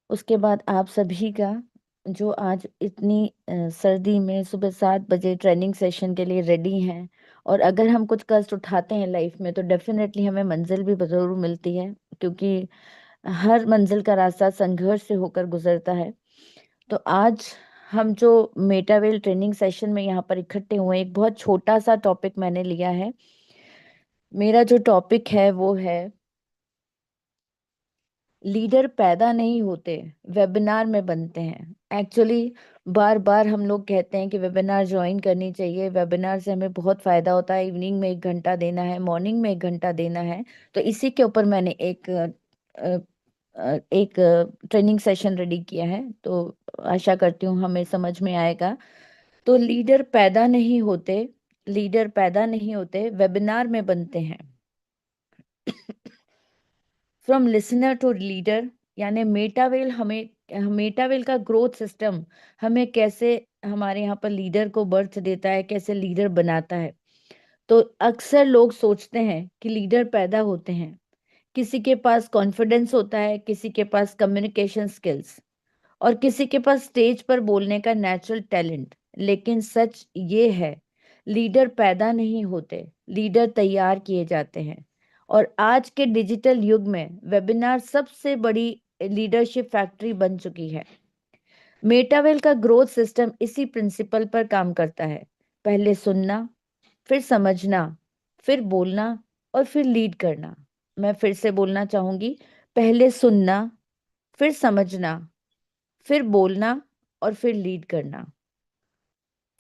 उसके बाद आप सभी का जो आज इतनी सर्दी में सुबह 7 बजे ट्रेनिंग सेशन के लिए रेडी हैं। और अगर हम कुछ कष्ट उठाते हैं लाइफ में तो डेफिनेटली हमें मंजिल भी जरूर मिलती है, क्योंकि हर मंजिल का रास्ता संघर्ष से होकर गुजरता है। तो आज हम जो मेटावेल ट्रेनिंग सेशन में यहाँ पर इकट्ठे हुए हैं, एक बहुत छोटा सा टॉपिक मैंने लिया है। मेरा जो टॉपिक है वो है लीडर पैदा नहीं होते, वेबिनार में बनते हैं। एक्चुअली बार बार हम लोग कहते हैं कि वेबिनार ज्वाइन करनी चाहिए, वेबिनार से हमें बहुत फायदा होता है, इवनिंग में 1 घंटा देना है, मॉर्निंग में 1 घंटा देना है। तो इसी के ऊपर मैंने एक ट्रेनिंग सेशन रेडी किया है, तो आशा करती हूँ हमें समझ में आएगा। तो लीडर पैदा नहीं होते, वेबिनार में बनते हैं। फ्रॉम लिसनर टू लीडर, यानी मेटावेल का ग्रोथ सिस्टम हमें कैसे, हमारे यहाँ पर लीडर को बर्थ देता है, कैसे लीडर बनाता है। तो अक्सर लोग सोचते हैं कि लीडर पैदा होते हैं, किसी के पास कॉन्फिडेंस होता है, किसी के पास कम्युनिकेशन स्किल्स, और किसी के पास स्टेज पर बोलने का नेचुरल टैलेंट। लेकिन सच ये है, लीडर पैदा नहीं होते, लीडर तैयार किए जाते हैं। और आज के डिजिटल युग में वेबिनार सबसे बड़ी लीडरशिप फैक्ट्री बन चुकी है। मेटावेल का ग्रोथ सिस्टम इसी प्रिंसिपल पर काम करता है। पहले सुनना, फिर समझना, फिर बोलना, और फिर लीड करना। मैं फिर से बोलना चाहूंगी, पहले सुनना, फिर समझना, फिर बोलना, और फिर लीड करना।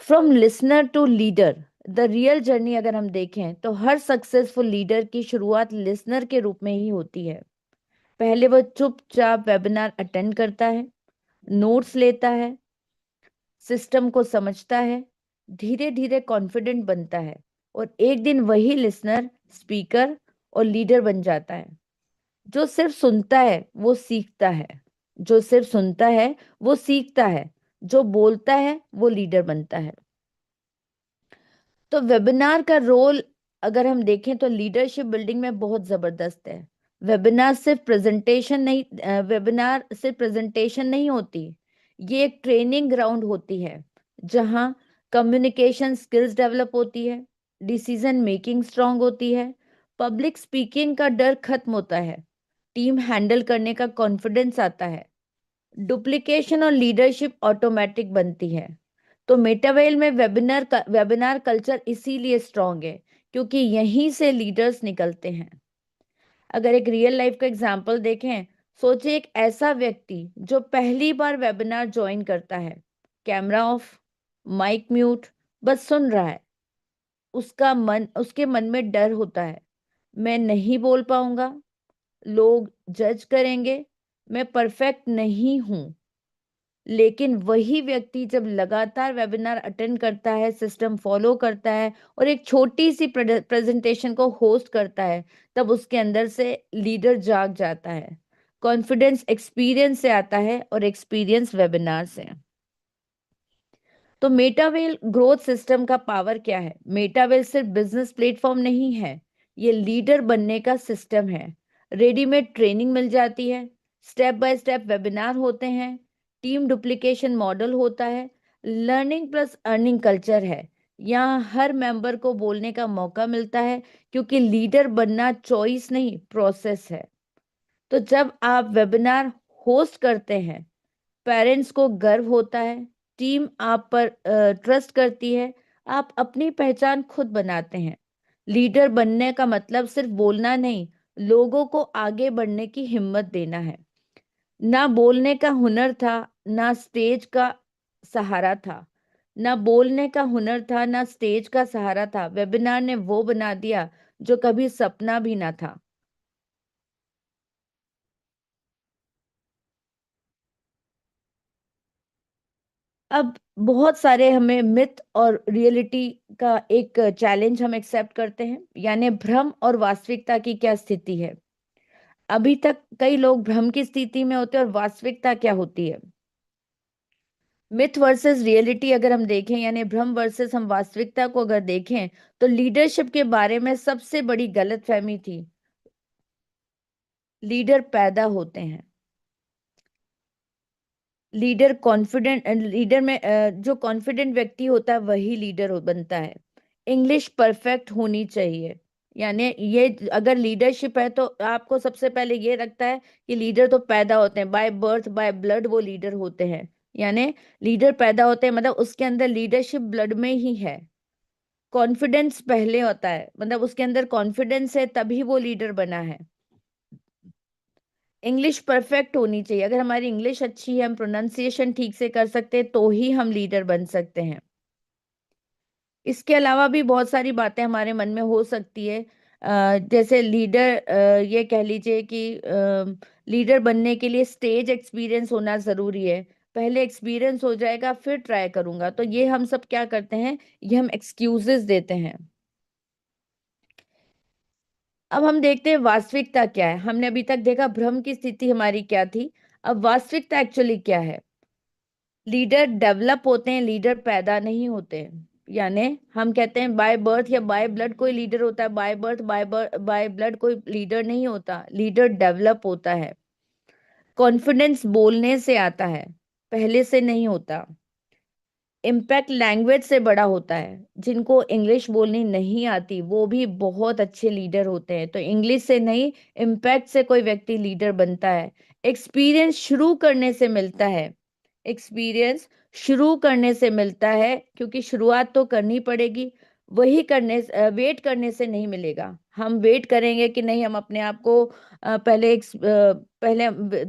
From listener to leader, the real journey अगर हम देखें तो हर सक्सेसफुल लीडर की शुरुआत लिसनर के रूप में ही होती है। पहले वह चुपचाप वेबिनार अटेंड करता है, नोट्स लेता है, सिस्टम को समझता है, धीरे धीरे कॉन्फिडेंट बनता है, और एक दिन वही लिसनर स्पीकर और लीडर बन जाता है। जो सिर्फ सुनता है वो सीखता है, जो सिर्फ सुनता है वो सीखता है, जो बोलता है वो लीडर बनता है। तो वेबिनार का रोल अगर हम देखें तो लीडरशिप बिल्डिंग में बहुत जबरदस्त है। वेबिनार सिर्फ प्रेजेंटेशन नहीं होती, ये एक ट्रेनिंग ग्राउंड होती है, जहां कम्युनिकेशन स्किल्स डेवलप होती है, डिसीजन मेकिंग स्ट्रांग होती है, पब्लिक स्पीकिंग का डर खत्म होता है, टीम हैंडल करने का कॉन्फिडेंस आता है, डुप्लीकेशन और लीडरशिप ऑटोमेटिक बनती है। तो मेटावेल में वेबिनार कल्चर इसीलिए स्ट्रांग है, क्योंकि यहीं से लीडर्स निकलते हैं। अगर एक रियल लाइफ का एग्जांपल देखें, सोचिए एक ऐसा व्यक्ति जो पहली बार वेबिनार ज्वाइन करता है, कैमरा ऑफ, माइक म्यूट, बस सुन रहा है। उसके मन में डर होता है, मैं नहीं बोल पाऊंगा, लोग जज करेंगे, मैं परफेक्ट नहीं हूं। लेकिन वही व्यक्ति जब लगातार वेबिनार अटेंड करता है, सिस्टम फॉलो करता है, और एक छोटी सी प्रेजेंटेशन को होस्ट करता है, तब उसके अंदर से लीडर जाग जाता है। कॉन्फिडेंस एक्सपीरियंस से आता है, और एक्सपीरियंस वेबिनार से। तो मेटावेल ग्रोथ सिस्टम का पावर क्या है? मेटावेल सिर्फ बिजनेस प्लेटफॉर्म नहीं है, ये लीडर बनने का सिस्टम है। रेडीमेड ट्रेनिंग मिल जाती है, स्टेप बाय स्टेप वेबिनार होते हैं, टीम डुप्लीकेशन मॉडल होता है, लर्निंग प्लस अर्निंग कल्चर है। यहाँ हर मेंबर को बोलने का मौका मिलता है, क्योंकि लीडर बनना चॉइस नहीं, प्रोसेस है। तो जब आप वेबिनार होस्ट करते हैं, पेरेंट्स को गर्व होता है, टीम आप पर ट्रस्ट करती है, आप अपनी पहचान खुद बनाते हैं। लीडर बनने का मतलब सिर्फ बोलना नहीं, लोगों को आगे बढ़ने की हिम्मत देना है। ना बोलने का हुनर था, ना स्टेज का सहारा था, ना बोलने का हुनर था, ना स्टेज का सहारा था, वेबिनार ने वो बना दिया जो कभी सपना भी ना था। अब बहुत सारे हमें मिथ और रियलिटी का एक चैलेंज हम एक्सेप्ट करते हैं, यानी भ्रम और वास्तविकता की क्या स्थिति है। अभी तक कई लोग भ्रम की स्थिति में होते हैं, और वास्तविकता क्या होती है। मिथ वर्सेस रियलिटी अगर हम देखें, यानी भ्रम वर्सेस हम वास्तविकता को अगर देखें, तो लीडरशिप के बारे में सबसे बड़ी गलतफहमी थी, लीडर पैदा होते हैं। लीडर में जो कॉन्फिडेंट व्यक्ति होता है वही लीडर बनता है। इंग्लिश परफेक्ट होनी चाहिए। यानी ये अगर लीडरशिप है तो आपको सबसे पहले ये रखता है कि लीडर तो पैदा होते हैं, बाय बर्थ बाय ब्लड वो लीडर होते हैं। यानी लीडर पैदा होते हैं मतलब उसके अंदर लीडरशिप ब्लड में ही है। कॉन्फिडेंस पहले होता है, मतलब उसके अंदर कॉन्फिडेंस है तभी वो लीडर बना है। इंग्लिश परफेक्ट होनी चाहिए। अगर हमारी इंग्लिश अच्छी है, हम प्रोनाउंसिएशन ठीक से कर सकते हैं तो ही हम लीडर बन सकते हैं। इसके अलावा भी बहुत सारी बातें हमारे मन में हो सकती है। जैसे लीडर, ये कह लीजिए कि लीडर बनने के लिए स्टेज एक्सपीरियंस होना जरूरी है। पहले एक्सपीरियंस हो जाएगा फिर ट्राई करूंगा, तो ये हम सब क्या करते हैं, ये हम एक्सक्यूजेस देते हैं। अब हम देखते हैं वास्तविकता क्या है। हमने अभी तक देखा भ्रम की स्थिति हमारी क्या थी, अब वास्तविकता एक्चुअली क्या है। लीडर डेवलप होते हैं, लीडर पैदा नहीं होते हैं। यानी हम कहते हैं बाय बर्थ या बाय ब्लड कोई लीडर होता है, बाय बर्थ बाय ब्लड कोई लीडर नहीं होता, लीडर डेवलप होता है। कॉन्फिडेंस बोलने से आता है, पहले से नहीं होता। इम्पैक्ट लैंग्वेज से बड़ा होता है। जिनको इंग्लिश बोलनी नहीं आती वो भी बहुत अच्छे लीडर होते हैं। तो इंग्लिश से नहीं, इम्पैक्ट से कोई व्यक्ति लीडर बनता है। एक्सपीरियंस शुरू करने से मिलता है। एक्सपीरियंस शुरू करने से मिलता है, क्योंकि शुरुआत तो करनी पड़ेगी। वही वेट करने से नहीं मिलेगा। हम वेट करेंगे कि नहीं, हम अपने आप को पहले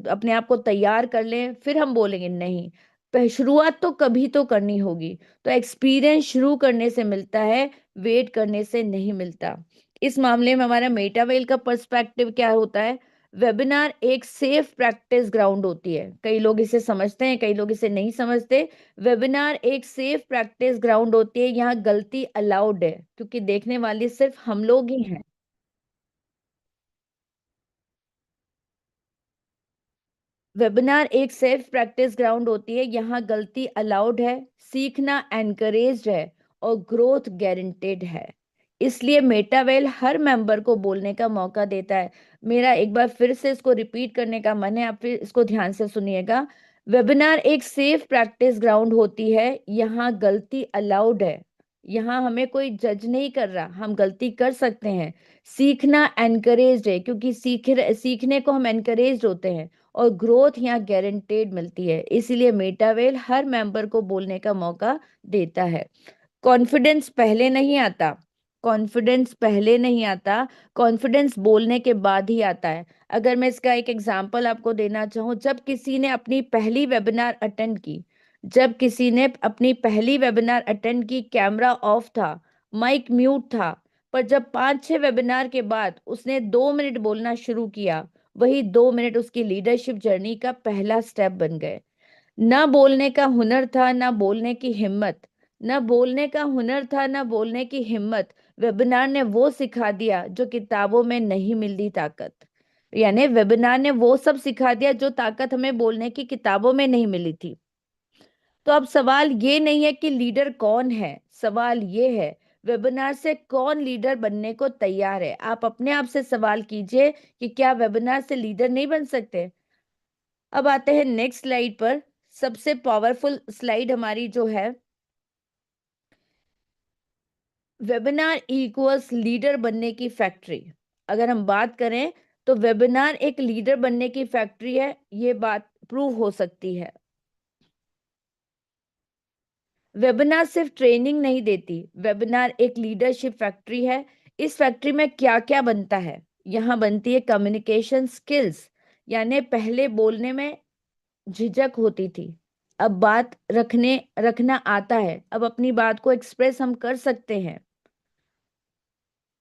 अपने आप को तैयार कर लें फिर हम बोलेंगे, नहीं। शुरुआत तो कभी तो करनी होगी। तो एक्सपीरियंस शुरू करने से मिलता है, वेट करने से नहीं मिलता। इस मामले में हमारा मेटावेल का पर्सपेक्टिव क्या होता है। वेबिनार एक सेफ प्रैक्टिस ग्राउंड होती है। कई लोग इसे समझते हैं, कई लोग इसे नहीं समझते। वेबिनार एक सेफ प्रैक्टिस ग्राउंड होती है, यहाँ गलती अलाउड है क्योंकि देखने वाले सिर्फ हम लोग ही हैं। वेबिनार एक सेफ प्रैक्टिस ग्राउंड होती है, यहाँ गलती अलाउड है, सीखना एनकरेज्ड है और ग्रोथ गारंटेड है। इसलिए मेटावेल हर मेंबर को बोलने का मौका देता है। मेरा एक बार फिर से इसको रिपीट करने का मन है, आप फिर इसको ध्यान से सुनिएगा। वेबिनार एक सेफ प्रैक्टिस ग्राउंड होती है, यहाँ गलती अलाउड है। यहाँ हमें कोई जज नहीं कर रहा, हम गलती कर सकते हैं। सीखना एनकरेज्ड है, क्योंकि सीखने को हम एनकरेज्ड होते हैं। और ग्रोथ यहाँ गारंटेड मिलती है, इसीलिए मेटावेल हर मेंबर को बोलने का मौका देता है। कॉन्फिडेंस पहले नहीं आता। कॉन्फिडेंस पहले नहीं आता, कॉन्फिडेंस बोलने के बाद ही आता है। अगर मैं इसका एक एग्जांपल आपको देना चाहूँ, जब किसी ने अपनी पहली वेबिनार अटेंड की, कैमरा ऑफ था, माइक म्यूट था, पर जब 5-6 वेबिनार के बाद उसने 2 मिनट बोलना शुरू किया, वही 2 मिनट उसकी लीडरशिप जर्नी का पहला स्टेप बन गए। ना बोलने का हुनर था, ना बोलने की हिम्मत। ना बोलने का हुनर था, ना बोलने की हिम्मत। वेबिनार ने वो सिखा दिया जो किताबों में नहीं मिलती ताकत। यानी वेबिनार ने वो सब सिखा दिया जो ताकत हमें बोलने की किताबों में नहीं मिली थी। तो अब सवाल ये नहीं है कि लीडर कौन है, सवाल ये है वेबिनार से कौन लीडर बनने को तैयार है। आप अपने आप से सवाल कीजिए कि क्या वेबिनार से लीडर नहीं बन सकते। अब आते हैं नेक्स्ट स्लाइड पर। सबसे पावरफुल स्लाइड हमारी जो है, वेबिनार इक्वल्स लीडर बनने की फैक्ट्री। अगर हम बात करें तो वेबिनार एक लीडर बनने की फैक्ट्री है, ये बात प्रूव हो सकती है। वेबिनार सिर्फ ट्रेनिंग नहीं देती, वेबिनार एक लीडरशिप फैक्ट्री है। इस फैक्ट्री में क्या क्या बनता है, यहाँ बनती है कम्युनिकेशन स्किल्स। यानी पहले बोलने में झिझक होती थी, अब बात रखना आता है, अब अपनी बात को एक्सप्रेस हम कर सकते हैं।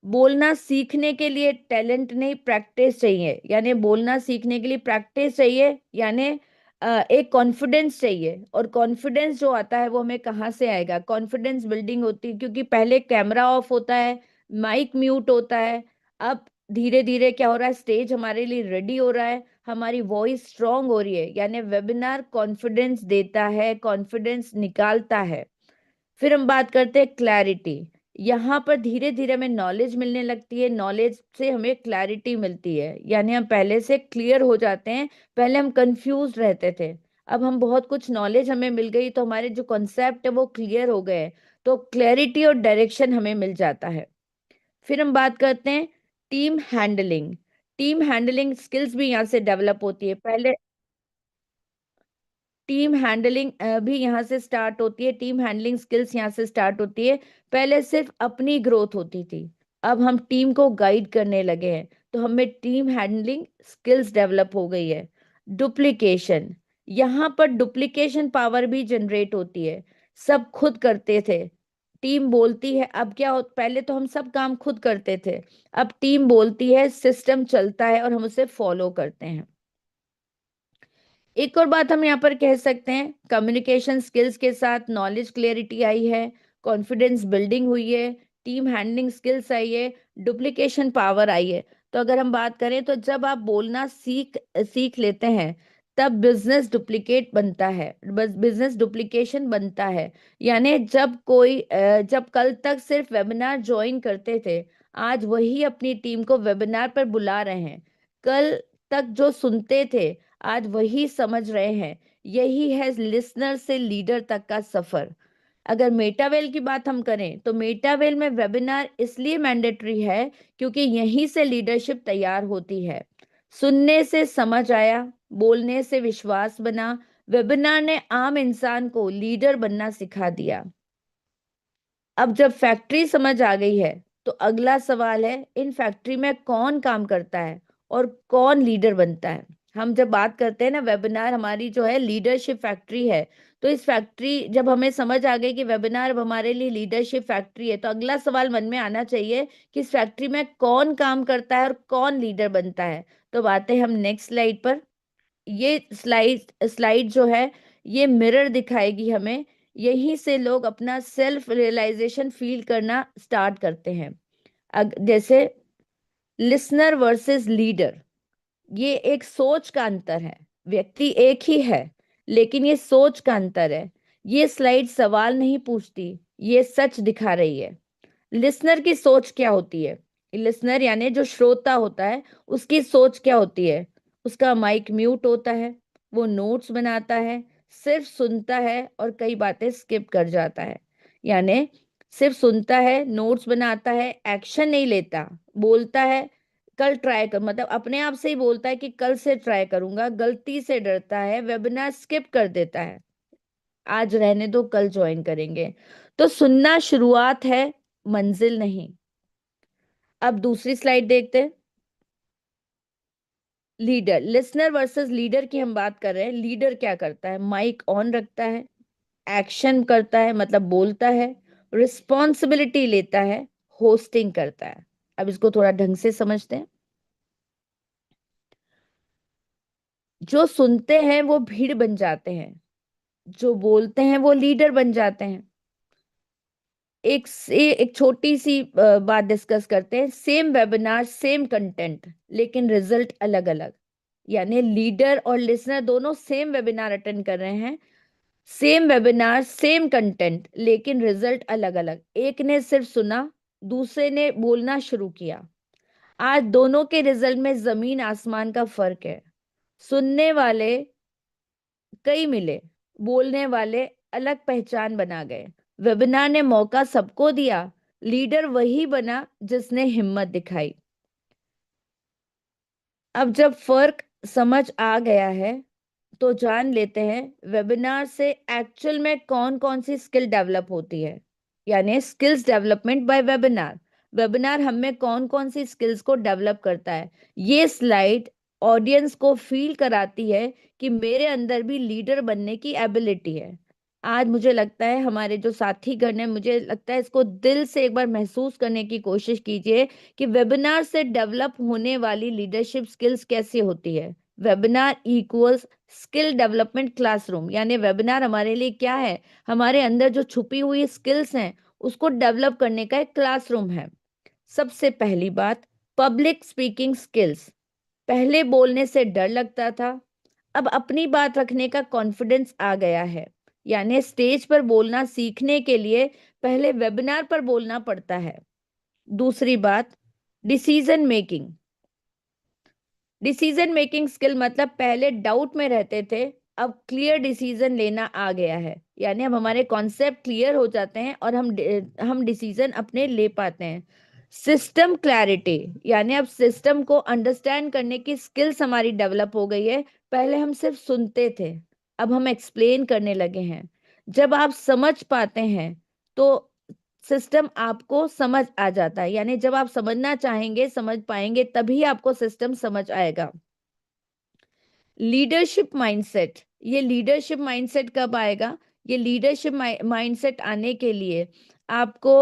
बोलना सीखने के लिए टैलेंट नहीं, प्रैक्टिस चाहिए। यानी बोलना सीखने के लिए प्रैक्टिस चाहिए। यानी एक कॉन्फिडेंस चाहिए, और कॉन्फिडेंस जो आता है वो हमें कहाँ से आएगा, कॉन्फिडेंस बिल्डिंग होती है क्योंकि पहले कैमरा ऑफ होता है, माइक म्यूट होता है। अब धीरे धीरे क्या हो रहा है, स्टेज हमारे लिए रेडी हो रहा है, हमारी वॉइस स्ट्रांग हो रही है। यानी वेबिनार कॉन्फिडेंस देता है, कॉन्फिडेंस निकालता है। फिर हम बात करते हैं क्लैरिटी। यहाँ पर धीरे धीरे हमें नॉलेज मिलने लगती है, नॉलेज से हमें क्लैरिटी मिलती है। यानी हम पहले से क्लियर हो जाते हैं, पहले हम कंफ्यूज रहते थे, अब हम बहुत कुछ नॉलेज हमें मिल गई, तो हमारे जो कॉन्सेप्ट है वो क्लियर हो गए हैं, तो क्लैरिटी और डायरेक्शन हमें मिल जाता है। फिर हम बात करते हैं team handling. Team handling skills भी यहाँ से डेवलप होती है। पहले टीम हैंडलिंग भी यहाँ से स्टार्ट होती है, टीम हैंडलिंग स्किल्स यहाँ से स्टार्ट होती है। पहले सिर्फ अपनी ग्रोथ होती थी, अब हम टीम को गाइड करने लगे हैं, तो हमें टीम हैंडलिंग स्किल्स डेवलप हो गई है। डुप्लीकेशन, यहाँ पर डुप्लीकेशन पावर भी जनरेट होती है। सब खुद करते थे, टीम बोलती है, अब क्या हो, पहले तो हम सब काम खुद करते थे, अब टीम बोलती है, सिस्टम चलता है और हम उसे फॉलो करते हैं। एक और बात हम यहाँ पर कह सकते हैं, कम्युनिकेशन स्किल्स के साथ नॉलेज क्लियरिटी आई है, कॉन्फिडेंस बिल्डिंग हुई है, टीम हैंडलिंग स्किल्स आई है, डुप्लीकेशन पावर आई है। तो अगर हम बात करें, तो जब आप बोलना सीख सीख लेते हैं, तब बिजनेस डुप्लीकेट बनता है, बिजनेस डुप्लीकेशन बनता है। यानी जब कल तक सिर्फ वेबिनार ज्वाइन करते थे, आज वही अपनी टीम को वेबिनार पर बुला रहे हैं। कल तक जो सुनते थे, आज वही समझ रहे हैं। यही है लिसनर से लीडर तक का सफर। अगर मेटावेल की बात हम करें, तो मेटावेल में वेबिनार इसलिए मैंडेटरी है क्योंकि यहीं से लीडरशिप तैयार होती है। सुनने से समझ आया, बोलने से विश्वास बना। वेबिनार ने आम इंसान को लीडर बनना सिखा दिया। अब जब फैक्ट्री समझ आ गई है, तो अगला सवाल है, इन फैक्ट्री में कौन काम करता है और कौन लीडर बनता है। हम जब बात करते हैं ना, वेबिनार हमारी जो है लीडरशिप फैक्ट्री है, तो इस फैक्ट्री जब हमें समझ आ गई कि वेबिनार अब हमारे लिए लीडरशिप फैक्ट्री है, तो अगला सवाल मन में आना चाहिए कि इस फैक्ट्री में कौन काम करता है और कौन लीडर बनता है। तो बात है हम नेक्स्ट स्लाइड पर। ये स्लाइड स्लाइड जो है, ये मिरर दिखाएगी हमें। यहीं से लोग अपना सेल्फ रियलाइजेशन फील करना स्टार्ट करते हैं। जैसे लिसनर वर्सेस लीडर, ये एक सोच का अंतर है। व्यक्ति एक ही है, लेकिन ये सोच का अंतर है। ये स्लाइड सवाल नहीं पूछती, ये सच दिखा रही है। लिसनर की सोच क्या होती है? लिसनर यानी जो श्रोता होता है, उसकी सोच क्या होती है? उसका माइक म्यूट होता है, वो नोट्स बनाता है, सिर्फ सुनता है और कई बातें स्किप कर जाता है। यानी सिर्फ सुनता है, नोट्स बनाता है, एक्शन नहीं लेता। बोलता है कल ट्राई कर, मतलब अपने आप से ही बोलता है कि कल से ट्राई करूंगा। गलती से डरता है, वेबिनार स्किप कर देता है, आज रहने दो कल ज्वाइन करेंगे। तो सुनना शुरुआत है, मंजिल नहीं। अब दूसरी स्लाइड देखते हैं। लीडर, लिसनर वर्सेस लीडर की हम बात कर रहे हैं। लीडर क्या करता है? माइक ऑन रखता है, एक्शन करता है मतलब बोलता है, रिस्पॉन्सिबिलिटी लेता है, होस्टिंग करता है। अब इसको थोड़ा ढंग से समझते हैं। जो सुनते हैं वो भीड़ बन जाते हैं, जो बोलते हैं वो लीडर बन जाते हैं। एक छोटी सी बात डिस्कस करते हैं। सेम वेबिनार, सेम कंटेंट, लेकिन रिजल्ट अलग अलग। यानी लीडर और लिसनर दोनों सेम वेबिनार अटेंड कर रहे हैं, सेम वेबिनार, सेम कंटेंट, लेकिन रिजल्ट अलग अलग। एक ने सिर्फ सुना, दूसरे ने बोलना शुरू किया। आज दोनों के रिजल्ट में जमीन आसमान का फर्क है। सुनने वाले कई मिले, बोलने वाले अलग पहचान बना गए। वेबिनार ने मौका सबको दिया, लीडर वही बना जिसने हिम्मत दिखाई। अब जब फर्क समझ आ गया है, तो जान लेते हैं वेबिनार से एक्चुअल में कौन कौन सी स्किल डेवलप होती है। यानी skills development bye webinar. Webinar हमें कौन कौन सी स्किल्स को डेवलप करता है। ये स्लाइड ऑडियंस को फील कराती है कि मेरे अंदर भी लीडर बनने की एबिलिटी है। आज मुझे लगता है हमारे जो साथीगण हैं, मुझे लगता है इसको दिल से एक बार महसूस करने की कोशिश कीजिए कि वेबिनार से डेवलप होने वाली लीडरशिप स्किल्स कैसी होती है। Webinar equals skill development classroom. यानी वेबिनार हमारे लिए क्या है? हमारे अंदर जो छुपी हुई स्किल्स हैं, उसको डेवलप करने का एक क्लासरूम है। सबसे पहली बात, पब्लिक स्पीकिंग स्किल्स। पहले बोलने से डर लगता था, अब अपनी बात रखने का कॉन्फिडेंस आ गया है। यानी स्टेज पर बोलना सीखने के लिए पहले वेबिनार पर बोलना पड़ता है। दूसरी बात, decision making. Decision making skill मतलब पहले डाउट में रहते थे, अब क्लियर डिसीजन लेना आ गया है, यानी अब हमारे कॉन्सेप्ट क्लियर हो जाते हैं और हम डिसीजन अपने ले पाते हैं। सिस्टम क्लैरिटी, यानी अब सिस्टम को अंडरस्टैंड करने की स्किल्स हमारी डेवलप हो गई है। पहले हम सिर्फ सुनते थे, अब हम एक्सप्लेन करने लगे हैं। जब आप समझ पाते हैं तो सिस्टम आपको समझ आ जाता है, यानी जब आप समझना चाहेंगे समझ पाएंगे, तभी आपको सिस्टम समझ आएगा। लीडरशिप माइंडसेट, ये लीडरशिप माइंडसेट कब आएगा? ये लीडरशिप माइंडसेट आने के लिए आपको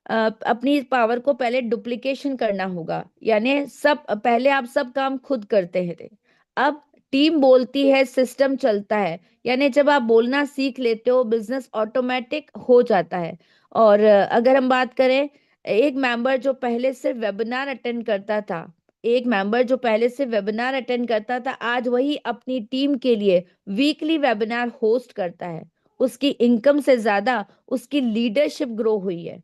अपनी पावर को पहले डुप्लीकेशन करना होगा, यानी सब पहले आप सब काम खुद करते थे, अब टीम बोलती है, सिस्टम चलता है। यानी जब आप बोलना सीख लेते हो, बिजनेस ऑटोमेटिक हो जाता है। और अगर हम बात करें, एक मेंबर जो पहले सिर्फ वेबिनार अटेंड करता था, एक मेंबर जो पहले से वेबिनार अटेंड करता था, आज वही अपनी टीम के लिए वीकली वेबिनार होस्ट करता है। उसकी इनकम से ज्यादा उसकी लीडरशिप ग्रो हुई है।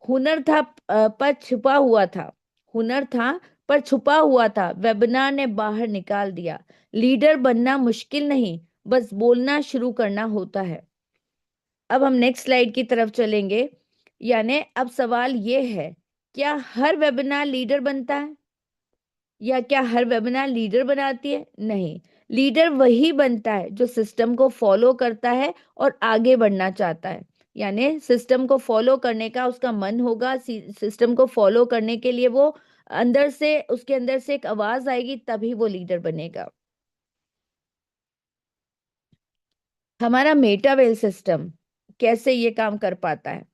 हुनर था पर छुपा हुआ था, हुनर था पर छुपा हुआ था, वेबिनार ने बाहर निकाल दिया। लीडर बनना मुश्किल नहीं, बस बोलना शुरू करना होता है। अब हम नेक्स्ट स्लाइड की तरफ चलेंगे। यानी अब सवाल ये है, क्या हर वेबिनार लीडर बनता है, या क्या हर वेबिनार लीडर बनाती है? नहीं, लीडर वही बनता है जो सिस्टम को फॉलो करता है और आगे बढ़ना चाहता है। यानी सिस्टम को फॉलो करने का उसका मन होगा, सिस्टम को फॉलो करने के लिए वो अंदर से, उसके अंदर से एक आवाज आएगी, तभी वो लीडर बनेगा। हमारा मेटावेल सिस्टम कैसे ये काम कर पाता है,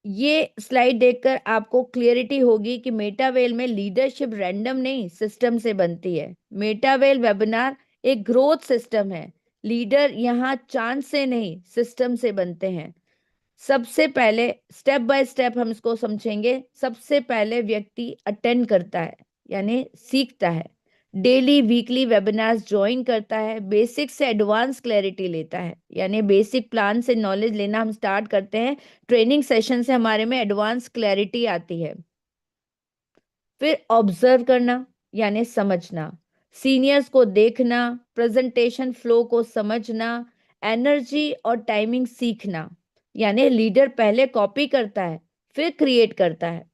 ये स्लाइड देखकर आपको क्लियरिटी होगी कि मेटावेल में लीडरशिप रैंडम नहीं, सिस्टम से बनती है। मेटावेल वेबिनार एक ग्रोथ सिस्टम है, लीडर यहाँ चांस से नहीं, सिस्टम से बनते हैं। सबसे पहले स्टेप बाय स्टेप हम इसको समझेंगे। सबसे पहले व्यक्ति अटेंड करता है, यानी सीखता है, डेली वीकली वेबिनार्स ज्वाइन करता है, बेसिक से एडवांस क्लैरिटी लेता है, यानी बेसिक प्लान से नॉलेज लेना हम स्टार्ट करते हैं, ट्रेनिंग सेशन से हमारे में एडवांस क्लैरिटी आती है। फिर ऑब्जर्व करना, यानी समझना, सीनियर्स को देखना, प्रेजेंटेशन फ्लो को समझना, एनर्जी और टाइमिंग सीखना। यानी लीडर पहले कॉपी करता है, फिर क्रिएट करता है।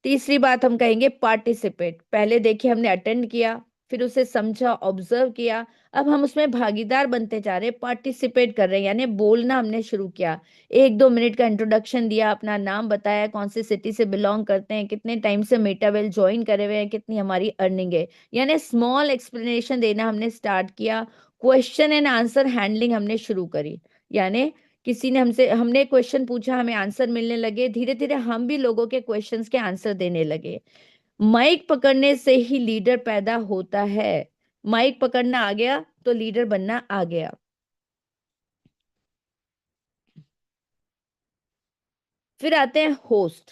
तीसरी बात हम कहेंगे पार्टिसिपेट। पहले देखिए हमने अटेंड किया, फिर उसे समझा, ऑब्जर्व किया, अब हम उसमें भागीदार बनते जा रहे हैं, पार्टिसिपेट कर रहे हैं, यानी बोलना हमने शुरू किया। 1-2 मिनट का इंट्रोडक्शन दिया, अपना नाम बताया, कौन सी सिटी से बिलोंग करते हैं, कितने टाइम से मेटावेल ज्वाइन करे हुए हैं, कितनी हमारी अर्निंग है, यानी स्मॉल एक्सप्लेनेशन देना हमने स्टार्ट किया। क्वेश्चन एंड आंसर हैंडलिंग हमने शुरू करी, यानी किसी ने हमसे, हमने क्वेश्चन पूछा, हमें आंसर मिलने लगे, धीरे धीरे हम भी लोगों के क्वेश्चंस के आंसर देने लगे। माइक पकड़ने से ही लीडर पैदा होता है, माइक पकड़ना आ गया तो लीडर बनना आ गया। फिर आते हैं होस्ट,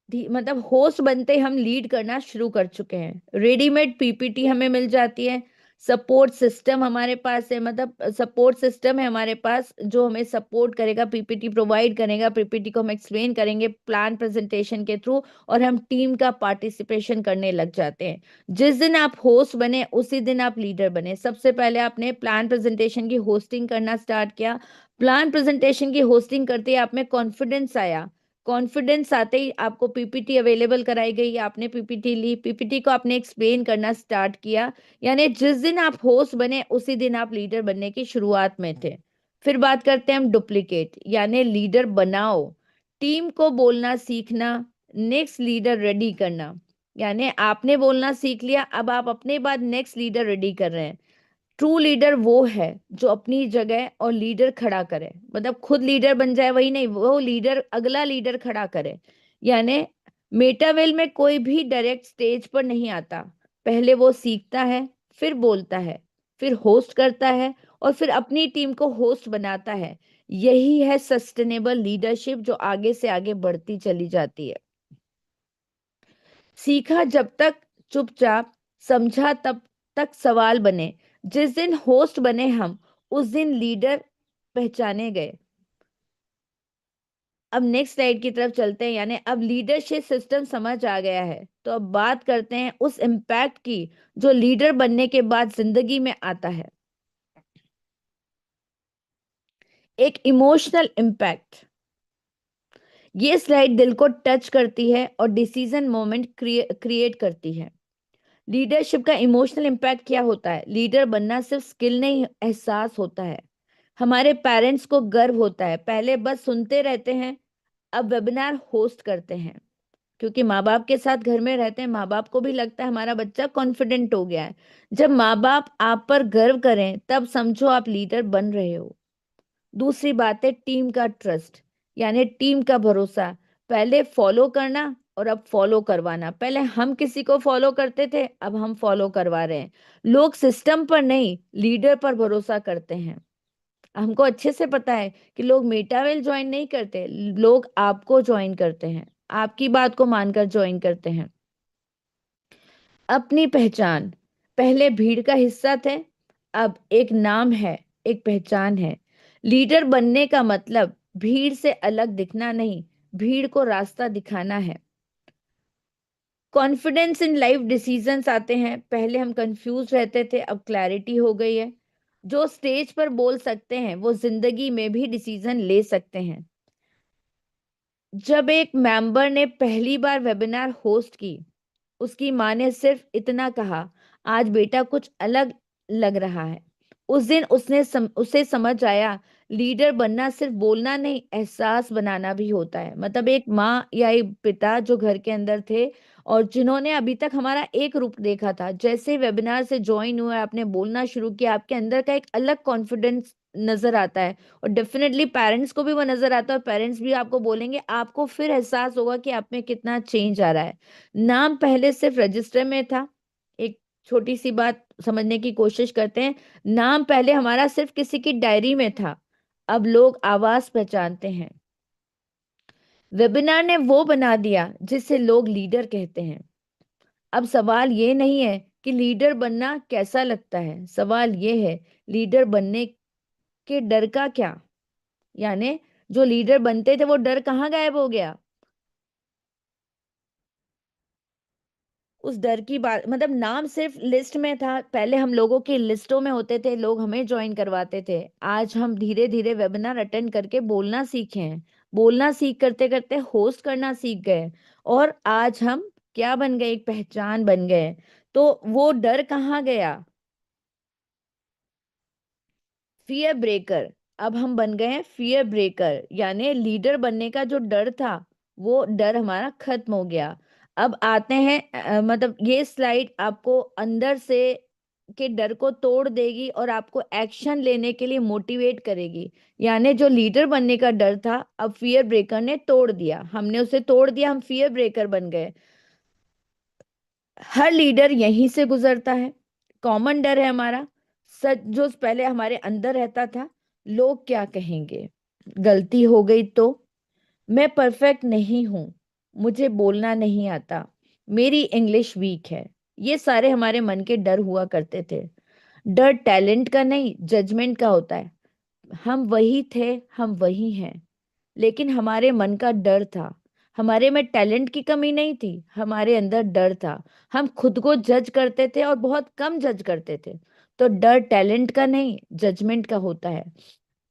मतलब होस्ट बनते हम लीड करना शुरू कर चुके हैं। रेडीमेड पीपीटी हमें मिल जाती है, सपोर्ट सिस्टम हमारे पास है, मतलब सपोर्ट सिस्टम है हमारे पास जो हमें सपोर्ट करेगा, पीपीटी प्रोवाइड करेगा, पीपीटी को हम एक्सप्लेन करेंगे प्लान प्रेजेंटेशन के थ्रू, और हम टीम का पार्टिसिपेशन करने लग जाते हैं। जिस दिन आप होस्ट बने उसी दिन आप लीडर बने। सबसे पहले आपने प्लान प्रेजेंटेशन की होस्टिंग करना स्टार्ट किया, प्लान प्रेजेंटेशन की होस्टिंग करते ही आप में कॉन्फिडेंस आया, कॉन्फिडेंस आते ही आपको पीपीटी अवेलेबल कराई गई, आपने पीपीटी ली, पीपीटी को आपने एक्सप्लेन करना स्टार्ट किया। यानी जिस दिन आप होस्ट बने उसी दिन आप लीडर बनने की शुरुआत में थे। फिर बात करते हैं हम डुप्लीकेट, यानी लीडर बनाओ, टीम को बोलना सीखना, नेक्स्ट लीडर रेडी करना। यानी आपने बोलना सीख लिया, अब आप अपने बाद नेक्स्ट लीडर रेडी कर रहे हैं। ट्रू लीडर वो है जो अपनी जगह और लीडर खड़ा करे, मतलब खुद लीडर बन जाए वही नहीं, वो लीडर अगला लीडर खड़ा करे। यानी मेटावेल में कोई भी डायरेक्ट स्टेज पर नहीं आता, पहले वो सीखता है, फिर बोलता है, फिर होस्ट करता है, और फिर अपनी टीम को होस्ट बनाता है। यही है सस्टेनेबल लीडरशिप जो आगे से आगे बढ़ती चली जाती है। सीखा जब तक चुपचाप, समझा तब तक सवाल बने। जिस दिन होस्ट बने हम, उस दिन लीडर पहचाने गए। अब नेक्स्ट स्लाइड की तरफ चलते हैं, यानी अब लीडरशिप सिस्टम समझ आ गया है, तो अब बात करते हैं उस इम्पैक्ट की जो लीडर बनने के बाद जिंदगी में आता है। एक इमोशनल इम्पैक्ट। ये स्लाइड दिल को टच करती है और डिसीजन मोमेंट क्रिएट करती है। लीडरशिप का इमोशनल इम्पैक्ट क्या होता है? लीडर बनना सिर्फ स्किल नहीं, एहसास होता है। हमारे पेरेंट्स को गर्व होता है, पहले बस सुनते रहते हैं, अब वेबिनार होस्ट करते हैं। क्योंकि माँ बाप के साथ घर में रहते हैं, माँ बाप को भी लगता है हमारा बच्चा कॉन्फिडेंट हो गया है। जब माँ बाप आप पर गर्व करें तब समझो आप लीडर बन रहे हो। दूसरी बात है टीम का ट्रस्ट, यानी टीम का भरोसा। पहले फॉलो करना और अब फॉलो करवाना। पहले हम किसी को फॉलो करते थे, अब हम फॉलो करवा रहे हैं। लोग सिस्टम पर नहीं, लीडर पर भरोसा करते हैं। हमको अच्छे से पता है कि लोग मेटावेल ज्वाइन नहीं करते, लोग आपको ज्वाइन करते हैं, आपकी बात को मानकर ज्वाइन करते हैं। अपनी पहचान। पहले भीड़ का हिस्सा थे, अब एक नाम है, एक पहचान है। लीडर बनने का मतलब भीड़ से अलग दिखना नहीं, भीड़ को रास्ता दिखाना है। कॉन्फिडेंस इन लाइफ डिसीजंस आते हैं। पहले हम कंफ्यूज रहते थे, अब क्लैरिटी हो गई है। जो स्टेज पर बोल सकते हैं वो जिंदगी में भी डिसीजन ले सकते हैं। जब एक मेंबर ने पहली बार वेबिनार होस्ट की, उसकी माँ ने सिर्फ इतना कहा, आज बेटा कुछ अलग लग रहा है। उस दिन उसे समझ आया, लीडर बनना सिर्फ बोलना नहीं, एहसास बनाना भी होता है। मतलब एक माँ या एक पिता जो घर के अंदर थे और जिन्होंने अभी तक हमारा एक रूप देखा था, जैसे ही वेबिनार से ज्वाइन हुआ, आपने बोलना शुरू किया, आपके अंदर का एक अलग कॉन्फिडेंस नजर आता है। और डेफिनेटली पेरेंट्स को भी वो नजर आता है, और पेरेंट्स भी आपको बोलेंगे, आपको फिर एहसास होगा कि आप में कितना चेंज आ रहा है। नाम पहले सिर्फ रजिस्टर में था। एक छोटी सी बात समझने की कोशिश करते हैं। नाम पहले हमारा सिर्फ किसी की डायरी में था, अब लोग आवाज पहचानते हैं। वेबिनार ने वो बना दिया जिसे लोग लीडर कहते हैं। अब सवाल ये नहीं है कि लीडर बनना कैसा लगता है, सवाल ये है लीडर बनने के डर का क्या। यानी जो लीडर बनते थे वो डर कहाँ गायब हो गया? उस डर की बात, मतलब नाम सिर्फ लिस्ट में था, पहले हम लोगों की लिस्टों में होते थे, लोग हमें ज्वाइन करवाते थे। आज हम धीरे धीरे वेबिनार अटेंड करके बोलना सीखे हैं, बोलना सीख करते करते होस्ट करना सीख गए, और आज हम क्या बन गए? एक पहचान बन गए। तो वो डर कहाँ गया? Fear breaker. अब हम बन गए हैं फियर ब्रेकर, यानी लीडर बनने का जो डर था वो डर हमारा खत्म हो गया। अब आते हैं मतलब ये स्लाइड आपको अंदर से के डर को तोड़ देगी और आपको एक्शन लेने के लिए मोटिवेट करेगी। यानी जो लीडर बनने का डर था, अब फियर ब्रेकर ने तोड़ दिया, हमने उसे तोड़ दिया, हम फियर ब्रेकर बन गए। हर लीडर यहीं से गुजरता है। कॉमन डर है हमारा, सच जो पहले हमारे अंदर रहता था, लोग क्या कहेंगे, गलती हो गई तो, मैं परफेक्ट नहीं हूं, मुझे बोलना नहीं आता, मेरी इंग्लिश वीक है। ये सारे हमारे मन के डर हुआ करते थे। डर टैलेंट का नहीं, जजमेंट का होता है। हम वही थे, हम वही हैं, लेकिन हमारे मन का डर था। हमारे में टैलेंट की कमी नहीं थी, हमारे अंदर डर था। हम खुद को जज करते थे और बहुत कम जज करते थे। तो डर टैलेंट का नहीं, जजमेंट का होता है।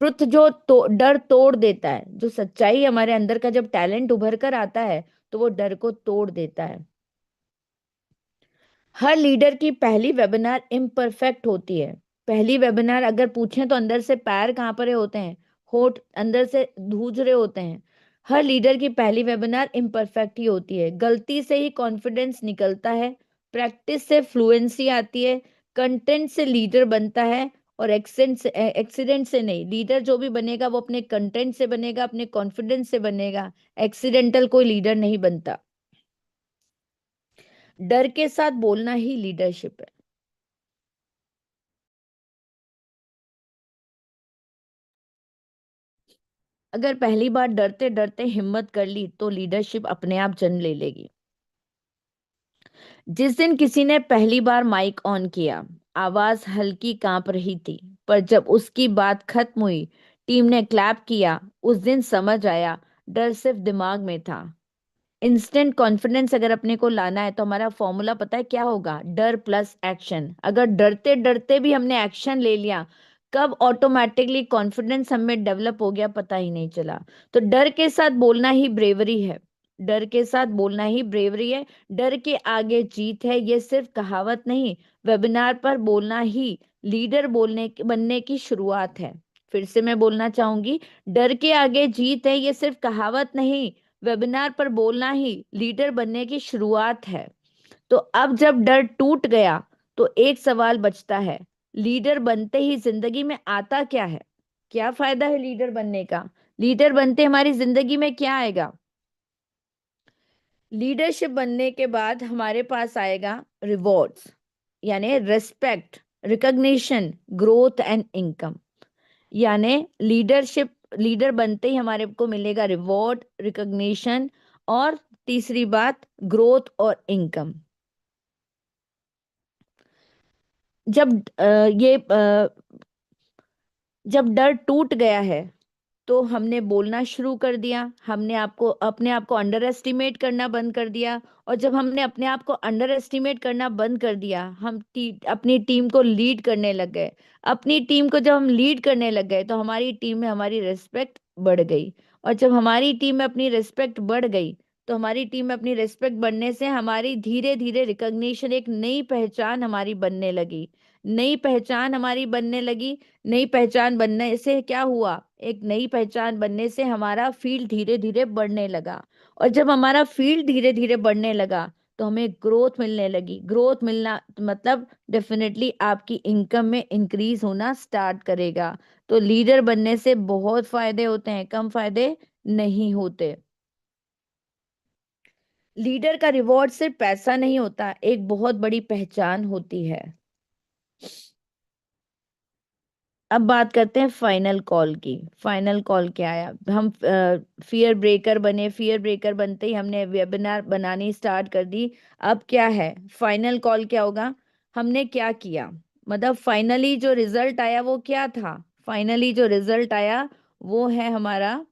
ट्रुथ जो डर तोड़ देता है, जो सच्चाई हमारे अंदर का जब टैलेंट उभर कर आता है तो वो डर को तोड़ देता है। हर लीडर की पहली वेबिनार इम्परफेक्ट होती है। पहली वेबिनार अगर पूछें तो अंदर से पैर कहाँ पर होते हैं, होठ अंदर से धूज रहे होते हैं। हर लीडर की पहली वेबिनार इम्परफेक्ट ही होती है। गलती से ही कॉन्फिडेंस निकलता है, प्रैक्टिस से फ्लुएंसी आती है, कंटेंट से लीडर बनता है, और एक्सीडेंट से नहीं। लीडर जो भी बनेगा वो अपने कंटेंट से बनेगा, अपने कॉन्फिडेंस से बनेगा। एक्सीडेंटल कोई लीडर नहीं बनता। डर के साथ बोलना ही लीडरशिप है। अगर पहली बार डरते डरते हिम्मत कर ली तो लीडरशिप अपने आप जन्म ले लेगी। जिस दिन किसी ने पहली बार माइक ऑन किया, आवाज हल्की कांप रही थी, पर जब उसकी बात खत्म हुई, टीम ने क्लैप किया, उस दिन समझ आया डर सिर्फ दिमाग में था, इंस्टेंट कॉन्फिडेंस अगर अपने को लाना है तो हमारा फॉर्मूला पता है क्या होगा? डर प्लस एक्शन। अगर डरते डरते भी हमने एक्शन ले लिया, कब ऑटोमेटिकली कॉन्फिडेंस हमें डेवलप हो गया पता ही नहीं चला। तो डर के साथ बोलना ही ब्रेवरी है। डर के साथ बोलना ही ब्रेवरी है। डर के आगे जीत है, ये सिर्फ कहावत नहीं, वेबिनार पर बोलना ही लीडर बनने की शुरुआत है। फिर से मैं बोलना चाहूंगी, डर के आगे जीत है, ये सिर्फ कहावत नहीं, वेबिनार पर बोलना ही लीडर बनने की शुरुआत है। तो अब जब डर टूट गया तो एक सवाल बचता है, लीडर बनते ही जिंदगी में आता क्या है? क्या फायदा है लीडर बनने का? लीडर बनते हमारी जिंदगी में क्या आएगा? लीडरशिप बनने के बाद हमारे पास आएगा रिवॉर्ड्स, यानी respect, recognition, growth and income. यानी लीडर बनते ही हमारे को मिलेगा रिवॉर्ड, रिकॉग्निशन, और तीसरी बात ग्रोथ और इनकम। जब जब डर टूट गया है तो हमने बोलना शुरू कर दिया, हमने अपने आप को अंडर एस्टिमेट करना बंद कर दिया। और जब हमने अपने आप को अंडर एस्टिमेट करना बंद कर दिया, हम अपनी टीम को लीड करने लग गए। अपनी टीम को जब हम लीड करने लग गए तो हमारी टीम में हमारी रिस्पेक्ट बढ़ गई। और जब हमारी टीम में अपनी रिस्पेक्ट बढ़ गई तो हमारी टीम में अपनी रिस्पेक्ट बढ़ने से हमारी धीरे धीरे रिकॉग्निशन, एक नई पहचान हमारी बनने लगी। नई पहचान हमारी बनने लगी। नई पहचान बनने से क्या हुआ? एक नई पहचान बनने से हमारा फील्ड धीरे धीरे बढ़ने लगा। और जब हमारा फील्ड धीरे धीरे बढ़ने लगा तो हमें ग्रोथ मिलने लगी। ग्रोथ मिलना मतलब डेफिनेटली आपकी इनकम में इंक्रीज होना स्टार्ट करेगा। तो लीडर बनने से बहुत फायदे होते हैं, कम फायदे नहीं होते। लीडर का रिवॉर्ड सिर्फ पैसा नहीं होता, एक बहुत बड़ी पहचान होती है। अब बात करते हैं फाइनल कॉल की। फाइनल कॉल क्या आया? हम फियर ब्रेकर बने। फियर ब्रेकर बनते ही हमने वेबिनार बनानी स्टार्ट कर दी। अब क्या है फाइनल कॉल? क्या होगा? हमने क्या किया, मतलब फाइनली जो रिजल्ट आया वो क्या था? फाइनली जो रिजल्ट आया वो है हमारा,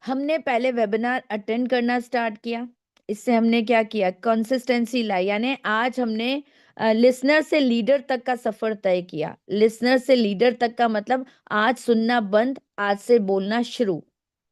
हमने पहले वेबिनार अटेंड करना स्टार्ट किया। इससे हमने क्या किया? कंसिस्टेंसी लाई। यानी आज हमने लिसनर से लीडर तक का सफर तय किया। लिसनर से लीडर तक का मतलब आज सुनना बंद, आज से बोलना शुरू।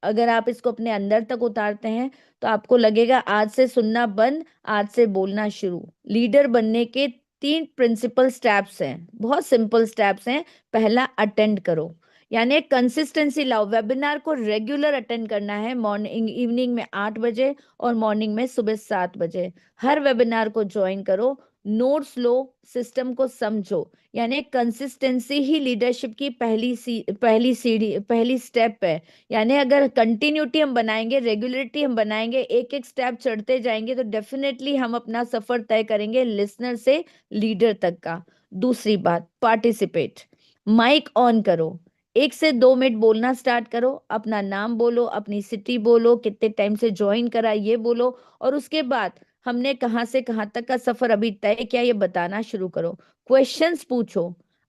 अगर आप इसको अपने अंदर तक उतारते हैं तो आपको लगेगा आज से सुनना बंद, आज से बोलना शुरू। लीडर बनने के 3 प्रिंसिपल स्टेप्स हैं, बहुत सिंपल स्टेप्स हैं। पहला, अटेंड करो, यानी कंसिस्टेंसी लाओ। वेबिनार को रेगुलर अटेंड करना है, मॉर्निंग इवनिंग में 8 बजे और मॉर्निंग में सुबह 7 बजे। हर वेबिनार को ज्वाइन करो, नोट्स लो, सिस्टम को समझो। यानी कंसिस्टेंसी ही लीडरशिप की पहली सीढ़ी, पहली स्टेप है। यानी अगर कंटिन्यूटी हम बनाएंगे, रेगुलरिटी हम बनाएंगे, एक एक स्टेप चढ़ते जाएंगे तो डेफिनेटली हम अपना सफर तय करेंगे लिसनर से लीडर तक का। दूसरी बात, पार्टिसिपेट। माइक ऑन करो, 1 से 2 मिनट बोलना स्टार्ट करो। अपना नाम बोलो, अपनी सिटी बोलो, कितने टाइम से ज्वाइन करा ये बोलो, और उसके बाद हमने कहाँ से कहाँ तक का सफर अभी तय किया ये बताना शुरू करो। क्वेश्चंस पूछो,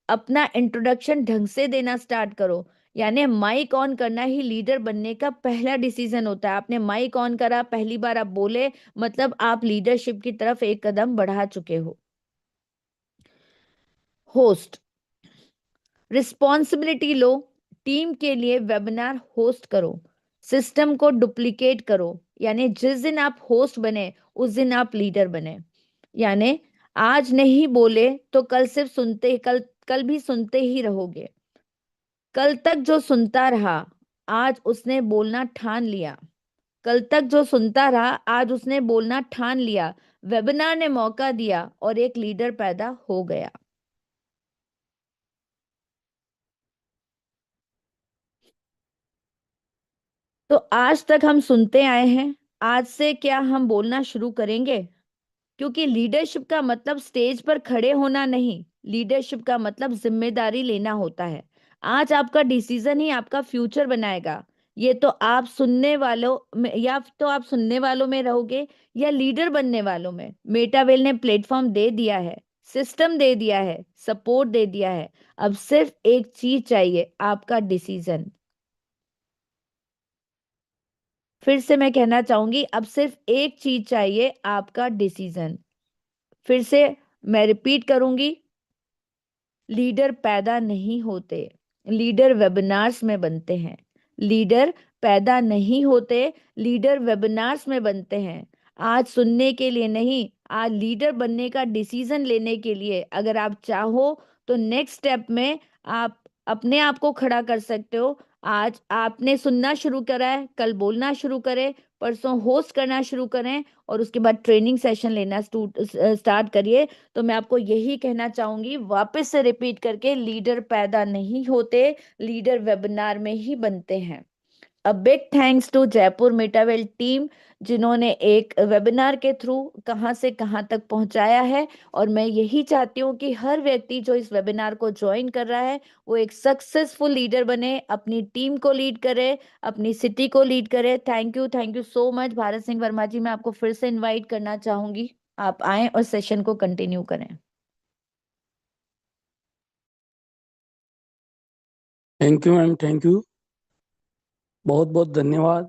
अपना इंट्रोडक्शन ढंग से देना स्टार्ट करो। यानी माइक ऑन करना ही लीडर बनने का पहला डिसीजन होता है। आपने माइक ऑन करा, पहली बार आप बोले, मतलब आप लीडरशिप की तरफ एक कदम बढ़ा चुके हो। होस्ट, रिस्पॉन्सिबिलिटी लो। टीम के लिए वेबिनार होस्ट करो, सिस्टम को डुप्लीकेट करो। यानी जिस दिन आप होस्ट बने उस दिन आप लीडर बने। यानी आज नहीं बोले तो कल सिर्फ सुनते, कल कल भी सुनते ही रहोगे। कल तक जो सुनता रहा, आज उसने बोलना ठान लिया। कल तक जो सुनता रहा, आज उसने बोलना ठान लिया। वेबिनार ने मौका दिया और एक लीडर पैदा हो गया। तो आज तक हम सुनते आए हैं, आज से क्या हम बोलना शुरू करेंगे? क्योंकि लीडरशिप का मतलब स्टेज पर खड़े होना नहीं, लीडरशिप का मतलब जिम्मेदारी लेना होता है। आज आपका डिसीजन ही आपका फ्यूचर बनाएगा। ये तो आप सुनने वालों में, या तो आप सुनने वालों में रहोगे या लीडर बनने वालों में। मेटावेल ने प्लेटफॉर्म दे दिया है, सिस्टम दे दिया है, सपोर्ट दे दिया है। अब सिर्फ एक चीज चाहिए, आपका डिसीजन। फिर से मैं कहना चाहूंगी, अब सिर्फ एक चीज चाहिए, आपका डिसीजन। फिर से मैं रिपीट करूंगी, लीडर पैदा नहीं होते, लीडर वेबिनार्स में बनते हैं। लीडर पैदा नहीं होते, लीडर वेबिनार्स में बनते हैं। आज सुनने के लिए नहीं, आज लीडर बनने का डिसीजन लेने के लिए अगर आप चाहो तो नेक्स्ट स्टेप में आप अपने आप को खड़ा कर सकते हो। आज आपने सुनना शुरू करा है, कल बोलना शुरू करें, परसों होस्ट करना शुरू करें, और उसके बाद ट्रेनिंग सेशन लेना स्टार्ट करिए। तो मैं आपको यही कहना चाहूंगी, वापस से रिपीट करके, लीडर पैदा नहीं होते, लीडर वेबिनार में ही बनते हैं। A big thanks to Jaipur मेटावेल टीम, जिन्होंने एक वेबिनार के थ्रू कहां से कहां तक पहुंचाया है। और मैं यही चाहती हूँ कि हर व्यक्ति जो इस वेबिनार को ज्वाइन कर रहा है वो एक सक्सेसफुल लीडर बने, अपनी टीम को लीड करे, अपनी सिटी को लीड करे। Thank you so much. Bharat Singh Verma ji, मैं आपको फिर से इनवाइट करना चाहूंगी, आप आएं और सेशन को कंटिन्यू करें। Thank you ma'am, thank you, बहुत बहुत धन्यवाद।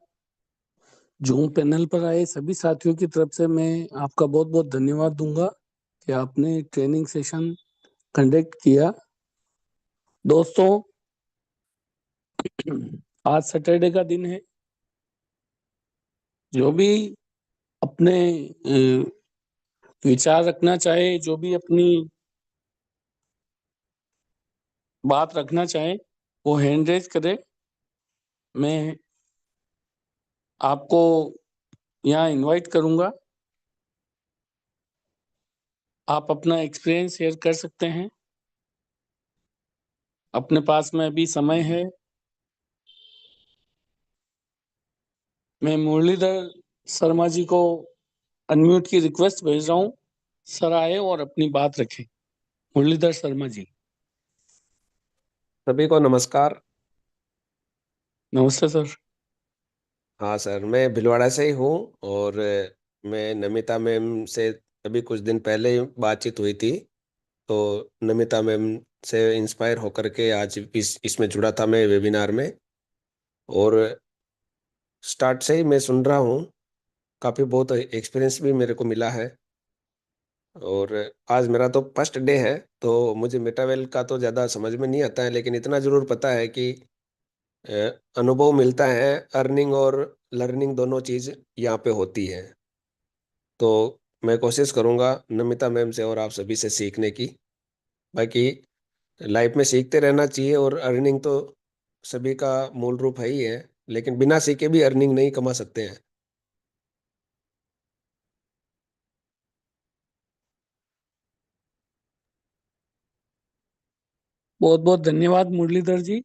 जूम पैनल पर आए सभी साथियों की तरफ से मैं आपका बहुत बहुत धन्यवाद दूंगा कि आपने ट्रेनिंग सेशन कंडक्ट किया। दोस्तों, आज सैटरडे का दिन है। जो भी अपने विचार रखना चाहे, जो भी अपनी बात रखना चाहे, वो हैंड रेज करे। मैं आपको यहाँ इनवाइट करूंगा, आप अपना एक्सपीरियंस शेयर कर सकते हैं। अपने पास में अभी समय है। मैं मुरलीधर शर्मा जी को अनम्यूट की रिक्वेस्ट भेज रहा हूँ। सर आए और अपनी बात रखें। मुरलीधर शर्मा जी। सभी को नमस्कार। नमस्ते सर। हाँ सर, मैं भिलवाड़ा से ही हूँ। और मैं नमिता मैम से अभी कुछ दिन पहले ही बातचीत हुई थी, तो नमिता मैम से इंस्पायर होकर के आज इसमें जुड़ा था मैं वेबिनार में। और स्टार्ट से ही मैं सुन रहा हूँ, काफ़ी बहुत एक्सपीरियंस भी मेरे को मिला है। और आज मेरा तो फर्स्ट डे है, तो मुझे मेटावेल का तो ज़्यादा समझ में नहीं आता है, लेकिन इतना ज़रूर पता है कि अनुभव मिलता है, अर्निंग और लर्निंग दोनों चीज़ यहाँ पे होती है। तो मैं कोशिश करूँगा नमिता मैम से और आप सभी से सीखने की। बाकी लाइफ में सीखते रहना चाहिए, और अर्निंग तो सभी का मूल रूप है ही है, लेकिन बिना सीखे भी अर्निंग नहीं कमा सकते हैं। बहुत बहुत धन्यवाद मुरलीधर जी,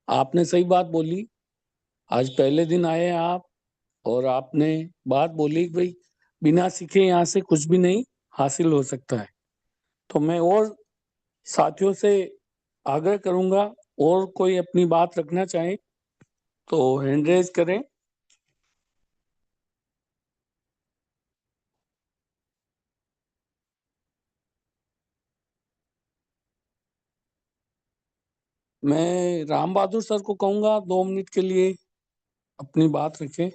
आपने सही बात बोली। आज पहले दिन आए हैं आप, और आपने बात बोली कि भाई बिना सीखे यहाँ से कुछ भी नहीं हासिल हो सकता है। तो मैं और साथियों से आग्रह करूंगा, और कोई अपनी बात रखना चाहे तो हैंड रेज करें। मैं राम बहादुर सर को कहूंगा 2 मिनट के लिए अपनी बात रखें।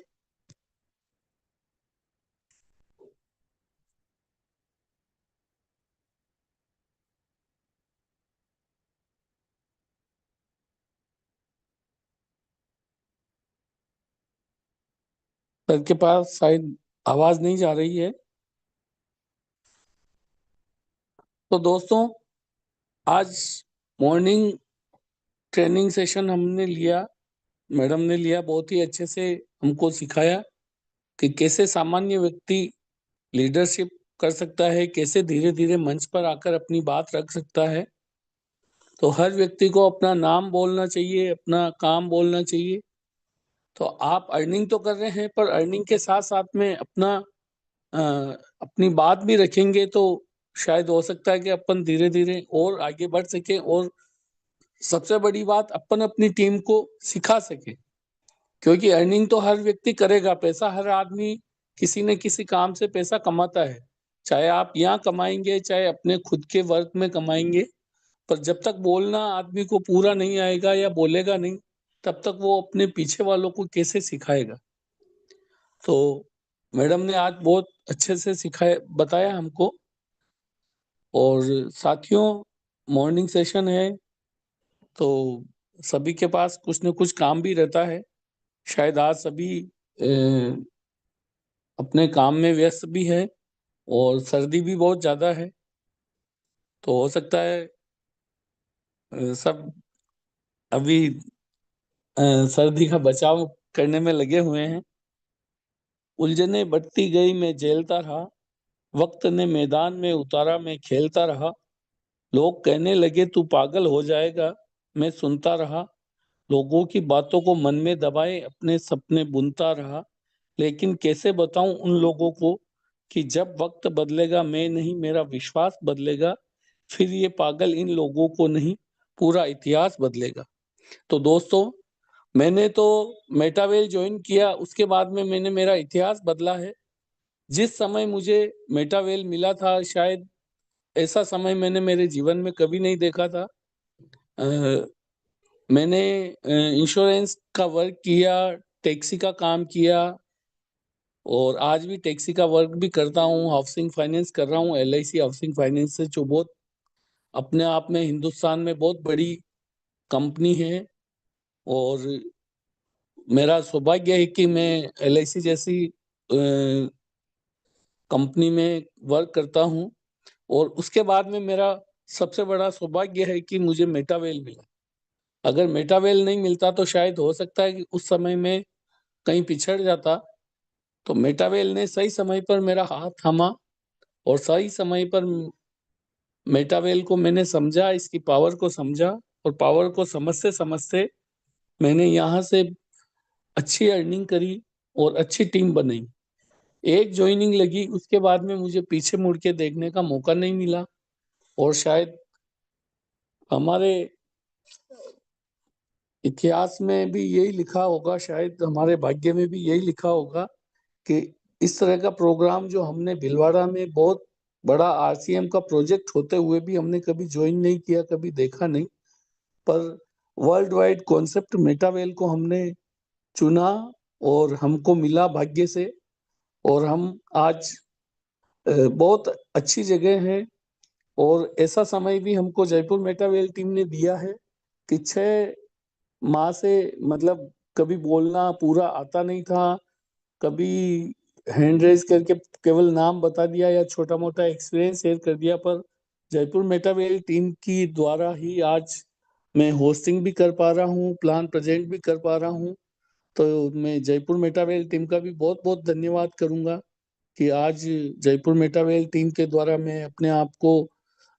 सर के पास शायद आवाज नहीं जा रही है। तो दोस्तों, आज मॉर्निंग ट्रेनिंग सेशन हमने लिया, मैडम ने लिया, बहुत ही अच्छे से हमको सिखाया कि कैसे सामान्य व्यक्ति लीडरशिप कर सकता है, कैसे धीरे धीरे मंच पर आकर अपनी बात रख सकता है। तो हर व्यक्ति को अपना नाम बोलना चाहिए, अपना काम बोलना चाहिए। तो आप अर्निंग तो कर रहे हैं, पर अर्निंग के साथ साथ में अपना अ, अपनी बात भी रखेंगे तो शायद हो सकता है कि अपन धीरे धीरे और आगे बढ़ सके, और सबसे बड़ी बात अपन अपनी टीम को सिखा सके। क्योंकि अर्निंग तो हर व्यक्ति करेगा, पैसा हर आदमी किसी न किसी काम से पैसा कमाता है। चाहे आप यहाँ कमाएंगे, चाहे अपने खुद के वर्क में कमाएंगे, पर जब तक बोलना आदमी को पूरा नहीं आएगा या बोलेगा नहीं, तब तक वो अपने पीछे वालों को कैसे सिखाएगा। तो मैडम ने आज बहुत अच्छे से सिखाया बताया हमको। और साथियों, मॉर्निंग सेशन है तो सभी के पास कुछ न कुछ काम भी रहता है। शायद आज सभी अपने काम में व्यस्त भी है और सर्दी भी बहुत ज्यादा है, तो हो सकता है सब अभी सर्दी का बचाव करने में लगे हुए हैं। उलझने बढ़ती गई, मैं झेलता रहा, वक्त ने मैदान में उतारा, मैं खेलता रहा। लोग कहने लगे तू पागल हो जाएगा, मैं सुनता रहा। लोगों की बातों को मन में दबाए अपने सपने बुनता रहा। लेकिन कैसे बताऊं उन लोगों को कि जब वक्त बदलेगा मैं नहीं, मेरा विश्वास बदलेगा। फिर ये पागल इन लोगों को नहीं, पूरा इतिहास बदलेगा। तो दोस्तों, मैंने तो मेटावेल ज्वाइन किया, उसके बाद में मैंने मेरा इतिहास बदला है। जिस समय मुझे मेटावेल मिला था, शायद ऐसा समय मैंने मेरे जीवन में कभी नहीं देखा था। अ, मैंने इंश्योरेंस का वर्क किया, टैक्सी का काम किया, और आज भी टैक्सी का वर्क भी करता हूँ। हाउसिंग फाइनेंस कर रहा हूँ, LIC हाउसिंग फाइनेंस से, जो बहुत अपने आप में हिंदुस्तान में बहुत बड़ी कंपनी है। और मेरा सौभाग्य है कि मैं LIC जैसी कंपनी में वर्क करता हूँ। और उसके बाद में मेरा सबसे बड़ा सौभाग्य है कि मुझे मेटावेल मिला। अगर मेटावेल नहीं मिलता तो शायद हो सकता है कि उस समय में कहीं पिछड़ जाता। तो मेटावेल ने सही समय पर मेरा हाथ थामा, और सही समय पर मेटावेल को मैंने समझा, इसकी पावर को समझा, और पावर को समझते समझते मैंने यहाँ से अच्छी अर्निंग करी और अच्छी टीम बनाई। एक ज्वाइनिंग लगी, उसके बाद में मुझे पीछे मुड़ के देखने का मौका नहीं मिला। और शायद हमारे इतिहास में भी यही लिखा होगा, शायद हमारे भाग्य में भी यही लिखा होगा कि इस तरह का प्रोग्राम जो हमने भीलवाड़ा में बहुत बड़ा RCM का प्रोजेक्ट होते हुए भी हमने कभी ज्वाइन नहीं किया, कभी देखा नहीं। पर वर्ल्ड वाइड कॉन्सेप्ट मेटावेल को हमने चुना और हमको मिला भाग्य से। और हम आज बहुत अच्छी जगह हैं। और ऐसा समय भी हमको जयपुर मेटावेल टीम ने दिया है कि 6 माह से, मतलब कभी बोलना पूरा आता नहीं था, कभी हैंड रेज करके केवल नाम बता दिया या छोटा मोटा एक्सपीरियंस शेयर कर दिया। पर जयपुर मेटावेल टीम की द्वारा ही आज मैं होस्टिंग भी कर पा रहा हूँ, प्लान प्रेजेंट भी कर पा रहा हूँ। तो मैं जयपुर मेटावेल टीम का भी बहुत बहुत धन्यवाद करूंगा कि आज जयपुर मेटावेल टीम के द्वारा मैं अपने आप को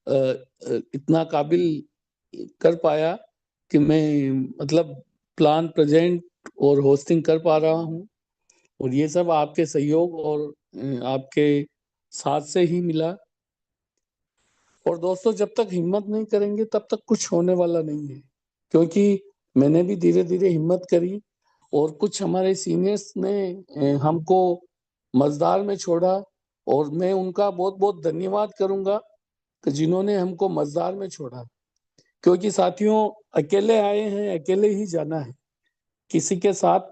इतना काबिल कर पाया कि मैं, मतलब प्लान प्रेजेंट और होस्टिंग कर पा रहा हूँ। और ये सब आपके सहयोग और आपके साथ से ही मिला। और दोस्तों, जब तक हिम्मत नहीं करेंगे तब तक कुछ होने वाला नहीं है। क्योंकि मैंने भी धीरे धीरे हिम्मत करी, और कुछ हमारे सीनियर्स ने हमको मझदार में छोड़ा। और मैं उनका बहुत बहुत धन्यवाद करूंगा कि जिन्होंने हमको मझदार में छोड़ा। क्योंकि साथियों, अकेले आए हैं, अकेले ही जाना है। किसी के साथ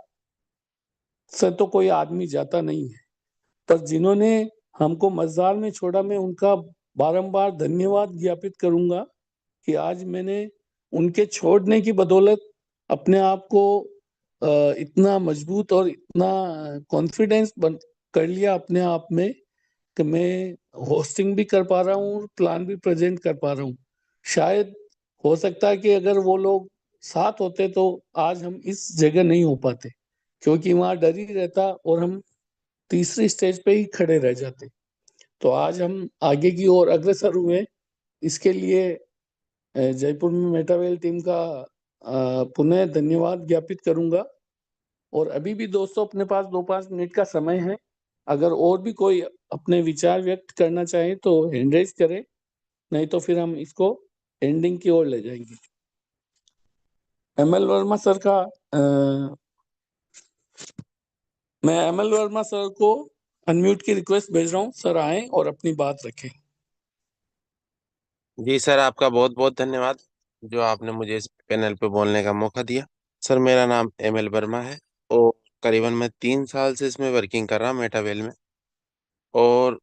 से तो कोई आदमी जाता नहीं है। पर जिन्होंने हमको मझदार में छोड़ा, मैं उनका बारंबार धन्यवाद ज्ञापित करूंगा कि आज मैंने उनके छोड़ने की बदौलत अपने आप को इतना मजबूत और इतना कॉन्फिडेंस बन कर लिया अपने आप में कि मैं होस्टिंग भी कर पा रहा हूँ, प्लान भी प्रेजेंट कर पा रहा हूँ। शायद हो सकता है कि अगर वो लोग साथ होते तो आज हम इस जगह नहीं हो पाते, क्योंकि वहां डर ही रहता और हम तीसरी स्टेज पे ही खड़े रह जाते। तो आज हम आगे की ओर अग्रसर हुए। इसके लिए जयपुर में मेटावेल टीम का पुनः धन्यवाद ज्ञापित करूंगा। और अभी भी दोस्तों अपने पास 2-5 मिनट का समय है। अगर और भी कोई अपने विचार व्यक्त करना चाहे तो हैंड रेज करें, नहीं तो फिर हम इसको एंडिंग की ओर ले जाएंगे। ML वर्मा सर का मैं ML वर्मा सर को अनम्यूट की रिक्वेस्ट भेज रहा हूँ। सर आए और अपनी बात रखें। जी सर, आपका बहुत बहुत धन्यवाद जो आपने मुझे इस पैनल पे बोलने का मौका दिया। सर, मेरा नाम ML वर्मा है और करीबन मैं 3 साल से इसमें वर्किंग कर रहा हूँ मेटावेल में। और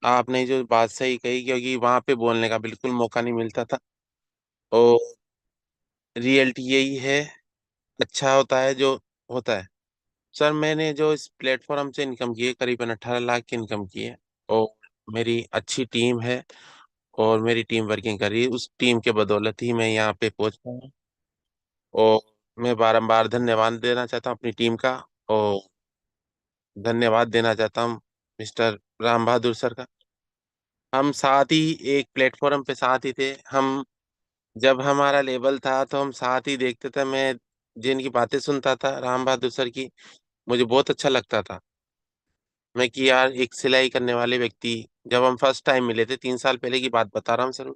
आपने जो बात सही कही, क्योंकि वहां पे बोलने का बिल्कुल मौका नहीं मिलता था। और रियलिटी यही है, अच्छा होता है जो होता है। सर, मैंने जो इस प्लेटफॉर्म से इनकम की है, करीबन 18 लाख की इनकम की है। और मेरी अच्छी टीम है, और मेरी टीम वर्किंग कर रही है। उस टीम के बदौलत ही मैं यहाँ पे पहुंच पाया हूँ। और मैं बारंबार धन्यवाद देना चाहता हूँ अपनी टीम का। और धन्यवाद देना चाहता हूँ मिस्टर राम बहादुर सर का। हम साथ ही एक प्लेटफॉर्म पे साथ ही थे। हम जब हमारा लेवल था तो हम साथ ही देखते थे। मैं जिनकी बातें सुनता था राम बहादुर सर की, मुझे बहुत अच्छा लगता था। मैं कि यार, एक सिलाई करने वाले व्यक्ति, जब हम फर्स्ट टाइम मिले थे 3 साल पहले की बात बता रहा हूँ सर,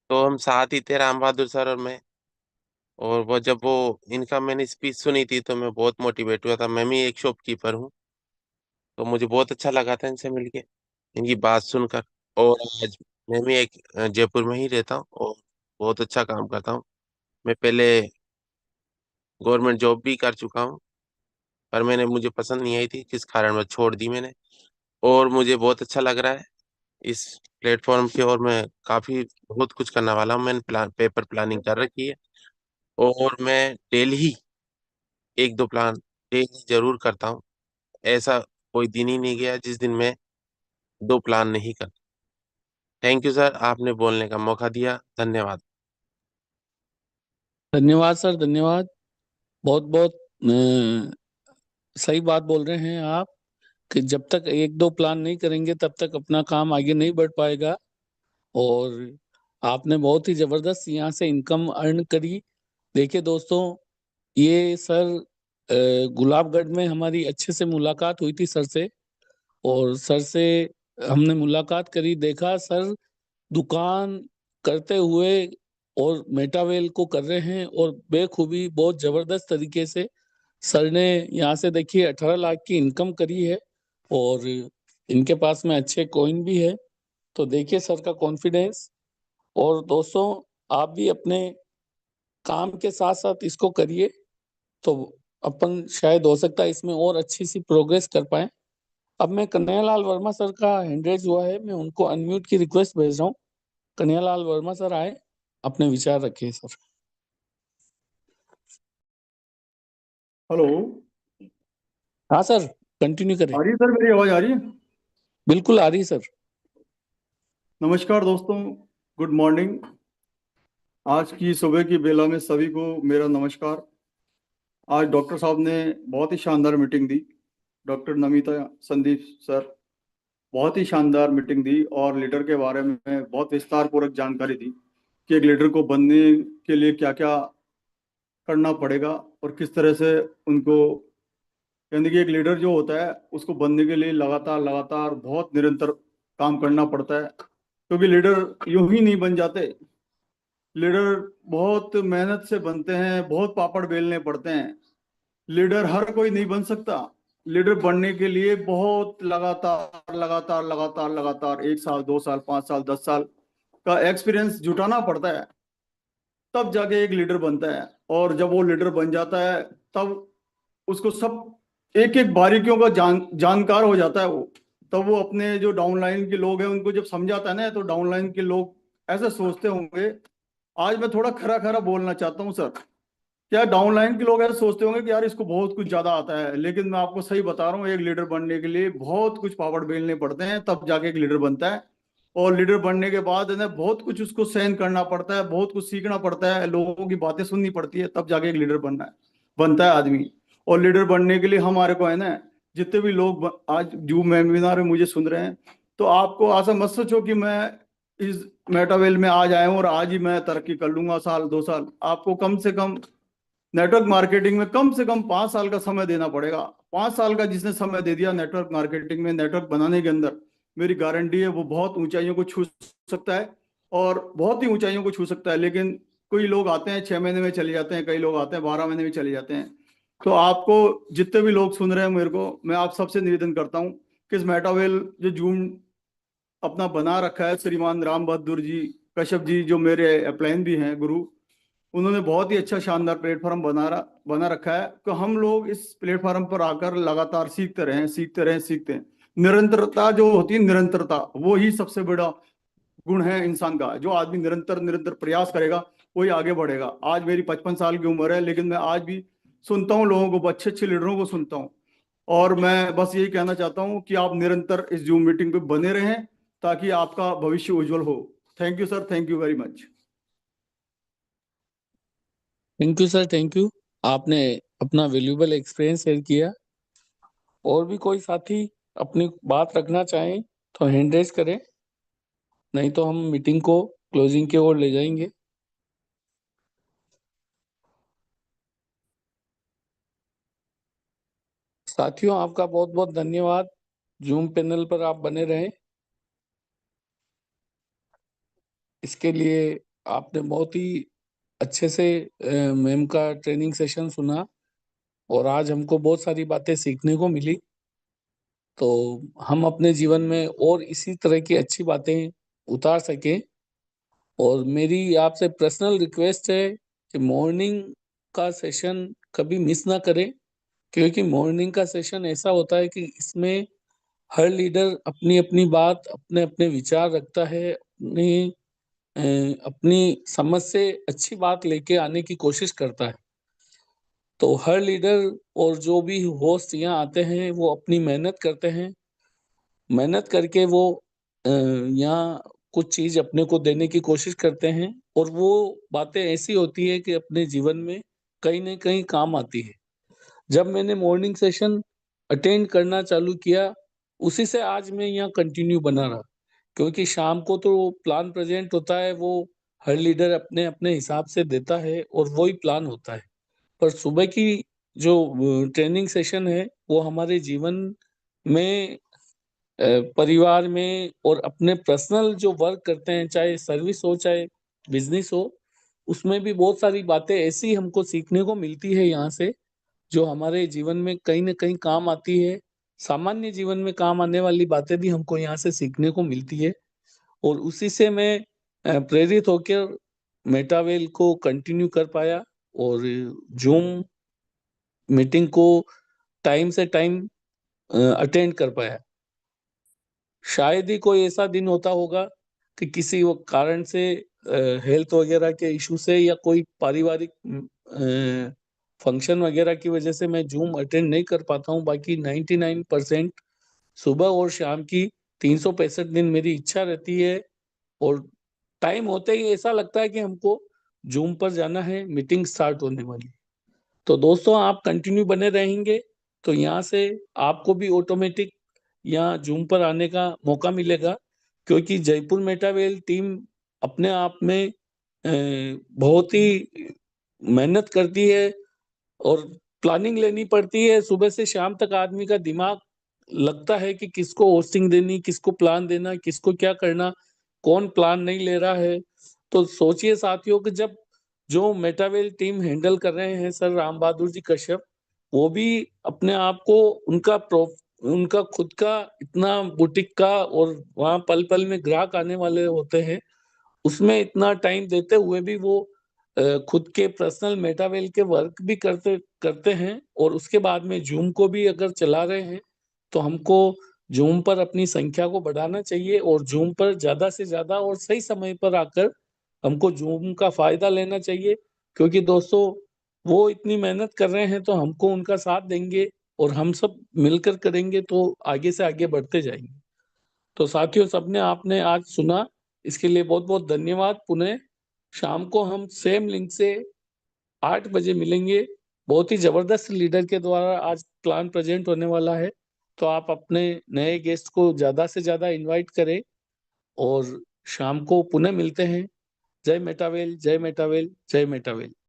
तो हम साथ ही थे राम बहादुर सर और मैं। और वो जब वो इनका मैंने स्पीच सुनी थी तो मैं बहुत मोटिवेट हुआ था। मैं भी एक शॉपकीपर हूँ, तो मुझे बहुत अच्छा लगा था इनसे मिलके, इनकी बात सुनकर। और आज मैं भी एक जयपुर में ही रहता हूँ और बहुत अच्छा काम करता हूँ। मैं पहले गवर्नमेंट जॉब भी कर चुका हूँ, पर मुझे पसंद नहीं आई थी, किस कारण मैं छोड़ दी मैंने। और मुझे बहुत अच्छा लग रहा है इस प्लेटफॉर्म पे। और मैं काफी बहुत कुछ करने वाला हूँ। मैंने पेपर प्लानिंग कर रखी है। और मैं डेली एक दो प्लान डेली जरूर करता हूँ। ऐसा कोई दिन ही नहीं गया जिस दिन मैं 2 प्लान नहीं कर। थैंक यू सर, आपने बोलने का मौका दिया। धन्यवाद। धन्यवाद सर, धन्यवाद। बहुत बहुत सही बात बोल रहे हैं आप कि जब तक एक दो प्लान नहीं करेंगे तब तक अपना काम आगे नहीं बढ़ पाएगा। और आपने बहुत ही जबरदस्त यहाँ से इनकम अर्न करी। देखिए दोस्तों, ये सर गुलाबगढ़ में हमारी अच्छे से मुलाकात हुई थी सर से। और सर से हमने मुलाकात करी, देखा सर दुकान करते हुए और मेटावेल को कर रहे हैं और बेखूबी बहुत जबरदस्त तरीके से सर ने यहाँ से देखिए 18 लाख की इनकम करी है। और इनके पास में अच्छे कॉइन भी है। तो देखिए सर का कॉन्फिडेंस। और दोस्तों, आप भी अपने काम के साथ साथ इसको करिए, तो अपन शायद हो सकता है इसमें और अच्छी सी प्रोग्रेस कर पाए। अब मैं कन्हैयालाल वर्मा सर का हैंड रेज हुआ है, मैं उनको अनम्यूट की रिक्वेस्ट भेज रहा हूँ। कन्हैयालाल वर्मा सर आए, अपने विचार रखिए सर। हेलो। हाँ सर, कंटिन्यू करें। आ रही है सर, मेरी आवाज आ रही है? बिल्कुल आ रही है सर। नमस्कार दोस्तों, गुड मॉर्निंग। आज की सुबह की बेला में सभी को मेरा नमस्कार। आज डॉक्टर साहब ने बहुत ही शानदार मीटिंग दी। डॉक्टर नमिता संदीप सर बहुत ही शानदार मीटिंग दी और लीडर के बारे में बहुत विस्तार पूर्वक जानकारी दी कि एक लीडर को बनने के लिए क्या क्या करना पड़ेगा और किस तरह से उनको, यानी कि एक लीडर जो होता है उसको बनने के लिए लगातार लगातार बहुत निरंतर काम करना पड़ता है, क्योंकि लीडर यूं ही नहीं बन जाते। लीडर बहुत मेहनत से बनते हैं, बहुत पापड़ बेलने पड़ते हैं। लीडर हर कोई नहीं बन सकता। लीडर बनने के लिए बहुत लगातार लगातार लगातार लगातार 1 साल 2 साल 5 साल 10 साल का एक्सपीरियंस जुटाना पड़ता है, तब जाके एक लीडर बनता है। और जब वो लीडर बन जाता है तब उसको सब एक एक बारीकियों का जानकार हो जाता है वो। तब वो अपने जो डाउनलाइन के लोग हैं उनको जब समझाता है ना, तो डाउनलाइन के लोग ऐसे सोचते होंगे, आज मैं थोड़ा खरा खरा बोलना चाहता हूँ सर, क्या डाउनलाइन के लोग ऐसे सोचते होंगे कि यार इसको बहुत कुछ ज्यादा आता है, लेकिन मैं आपको सही बता रहा हूँ, एक लीडर बनने के लिए बहुत कुछ पापड़ बेलने पड़ते हैं, तब जाके एक लीडर बनता है। और लीडर बनने के बाद है ना बहुत कुछ उसको सहन करना पड़ता है, बहुत कुछ सीखना पड़ता है, लोगों की बातें सुननी पड़ती है, तब जाके एक लीडर बनता है आदमी। और लीडर बनने के लिए हमारे को है ना, जितने भी लोग आज जूम वेबिनार में मुझे सुन रहे हैं, तो आपको ऐसा मत सोचो कि मैं इस मेटावेल में आज आया हूँ और आज ही मैं तरक्की कर लूंगा, साल 2 साल। आपको कम से कम नेटवर्क मार्केटिंग में कम से कम 5 साल का समय देना पड़ेगा। 5 साल का जिसने समय दे दिया नेटवर्क मार्केटिंग में, नेटवर्क बनाने के अंदर, मेरी गारंटी है वो बहुत ऊंचाइयों को छू सकता है और बहुत ही ऊंचाइयों को छू सकता है। लेकिन कोई लोग आते हैं 6 महीने में चले जाते हैं, कई लोग आते हैं 12 महीने में चले जाते हैं। तो आपको जितने भी लोग सुन रहे हैं, मेरे को, मैं आप सबसे निवेदन करता हूँ कि इस मेटावेल जो जूम अपना बना रखा है, श्रीमान राम बहादुर जी कश्यप जी जो मेरे अपलाइन भी हैं गुरु, उन्होंने बहुत ही अच्छा शानदार प्लेटफॉर्म बना रखा है कि हम लोग इस प्लेटफॉर्म पर आकर लगातार सीखते रहें, सीखते रहें, सीखते हैं। निरंतरता जो होती है, निरंतरता वो ही सबसे बड़ा गुण है इंसान का। जो आदमी निरंतर निरंतर प्रयास करेगा वही आगे बढ़ेगा। आज मेरी 55 साल की उम्र है, लेकिन मैं आज भी सुनता हूँ लोगों को, अच्छे अच्छे लीडरों को सुनता हूँ। और मैं बस यही कहना चाहता हूँ कि आप निरंतर इस जूम मीटिंग पे बने रहें ताकि आपका भविष्य उज्जवल हो। Thank you sir, thank you very much. Thank you sir, thank you. आपने अपना वैल्यूएबल एक्सपीरियंस शेयर किया। और भी कोई साथी अपनी बात रखना चाहें तो हैंड रेज करें, नहीं तो हम मीटिंग को क्लोजिंग की ओर ले जाएंगे। साथियों, आपका बहुत बहुत धन्यवाद। जूम पैनल पर आप बने रहें, इसके लिए आपने बहुत ही अच्छे से मैम का ट्रेनिंग सेशन सुना और आज हमको बहुत सारी बातें सीखने को मिली। तो हम अपने जीवन में और इसी तरह की अच्छी बातें उतार सकें। और मेरी आपसे पर्सनल रिक्वेस्ट है कि मॉर्निंग का सेशन कभी मिस ना करें, क्योंकि मॉर्निंग का सेशन ऐसा होता है कि इसमें हर लीडर अपनी अपनी बात, अपने अपने विचार रखता है, अपनी समझ से अच्छी बात लेके आने की कोशिश करता है। तो हर लीडर और जो भी होस्ट यहाँ आते हैं वो अपनी मेहनत करते हैं, मेहनत करके वो यहाँ कुछ चीज अपने को देने की कोशिश करते हैं और वो बातें ऐसी होती है कि अपने जीवन में कहीं न कहीं काम आती है। जब मैंने मॉर्निंग सेशन अटेंड करना चालू किया, उसी से आज मैं यहाँ कंटिन्यू बना रहा, क्योंकि शाम को तो प्लान प्रेजेंट होता है, वो हर लीडर अपने अपने हिसाब से देता है और वही प्लान होता है। पर सुबह की जो ट्रेनिंग सेशन है वो हमारे जीवन में, परिवार में और अपने पर्सनल जो वर्क करते हैं, चाहे सर्विस हो चाहे बिजनेस हो, उसमें भी बहुत सारी बातें ऐसी हमको सीखने को मिलती है यहाँ से, जो हमारे जीवन में कहीं ना कहीं काम आती है। सामान्य जीवन में काम आने वाली बातें भी हमको यहाँ से सीखने को मिलती है। और उसी से मैं प्रेरित होकर मेटावेल को कंटिन्यू कर पाया और जूम मीटिंग को टाइम से टाइम अटेंड कर पाया। शायद ही कोई ऐसा दिन होता होगा कि किसी वो कारण से, हेल्थ वगैरह के इशू से या कोई पारिवारिक फंक्शन वगैरह की वजह से मैं जूम अटेंड नहीं कर पाता हूँ। बाकी 99% सुबह और शाम की 365 दिन मेरी इच्छा रहती है और टाइम होते ही ऐसा लगता है कि हमको जूम पर जाना है, मीटिंग स्टार्ट होने वाली। तो दोस्तों, आप कंटिन्यू बने रहेंगे तो यहाँ से आपको भी ऑटोमेटिक यहाँ जूम पर आने का मौका मिलेगा, क्योंकि जयपुर मेटावेल टीम अपने आप में बहुत ही मेहनत करती है और प्लानिंग लेनी पड़ती है। सुबह से शाम तक आदमी का दिमाग लगता है कि किसको होस्टिंग देनी, किसको प्लान देना, किसको क्या करना, कौन प्लान नहीं ले रहा है। तो सोचिए साथियों कि जब जो मेटावेल टीम हैंडल कर रहे हैं सर राम बहादुर जी कश्यप, वो भी अपने आप को, उनका खुद का इतना बुटीक का और वहाँ पल पल में ग्राहक आने वाले होते हैं, उसमें इतना टाइम देते हुए भी वो खुद के पर्सनल मेटावेल के वर्क भी करते करते हैं। और उसके बाद में जूम को भी अगर चला रहे हैं तो हमको जूम पर अपनी संख्या को बढ़ाना चाहिए और जूम पर ज्यादा से ज्यादा और सही समय पर आकर हमको जूम का फायदा लेना चाहिए। क्योंकि दोस्तों, वो इतनी मेहनत कर रहे हैं तो हमको उनका साथ देंगे और हम सब मिलकर करेंगे तो आगे से आगे बढ़ते जाएंगे। तो साथियों, सबने आपने आज सुना, इसके लिए बहुत बहुत धन्यवाद। पुनः शाम को हम सेम लिंक से 8 बजे मिलेंगे। बहुत ही जबरदस्त लीडर के द्वारा आज प्लान प्रेजेंट होने वाला है, तो आप अपने नए गेस्ट को ज्यादा से ज्यादा इनवाइट करें और शाम को पुनः मिलते हैं। जय मेटावेल, जय मेटावेल, जय मेटावेल।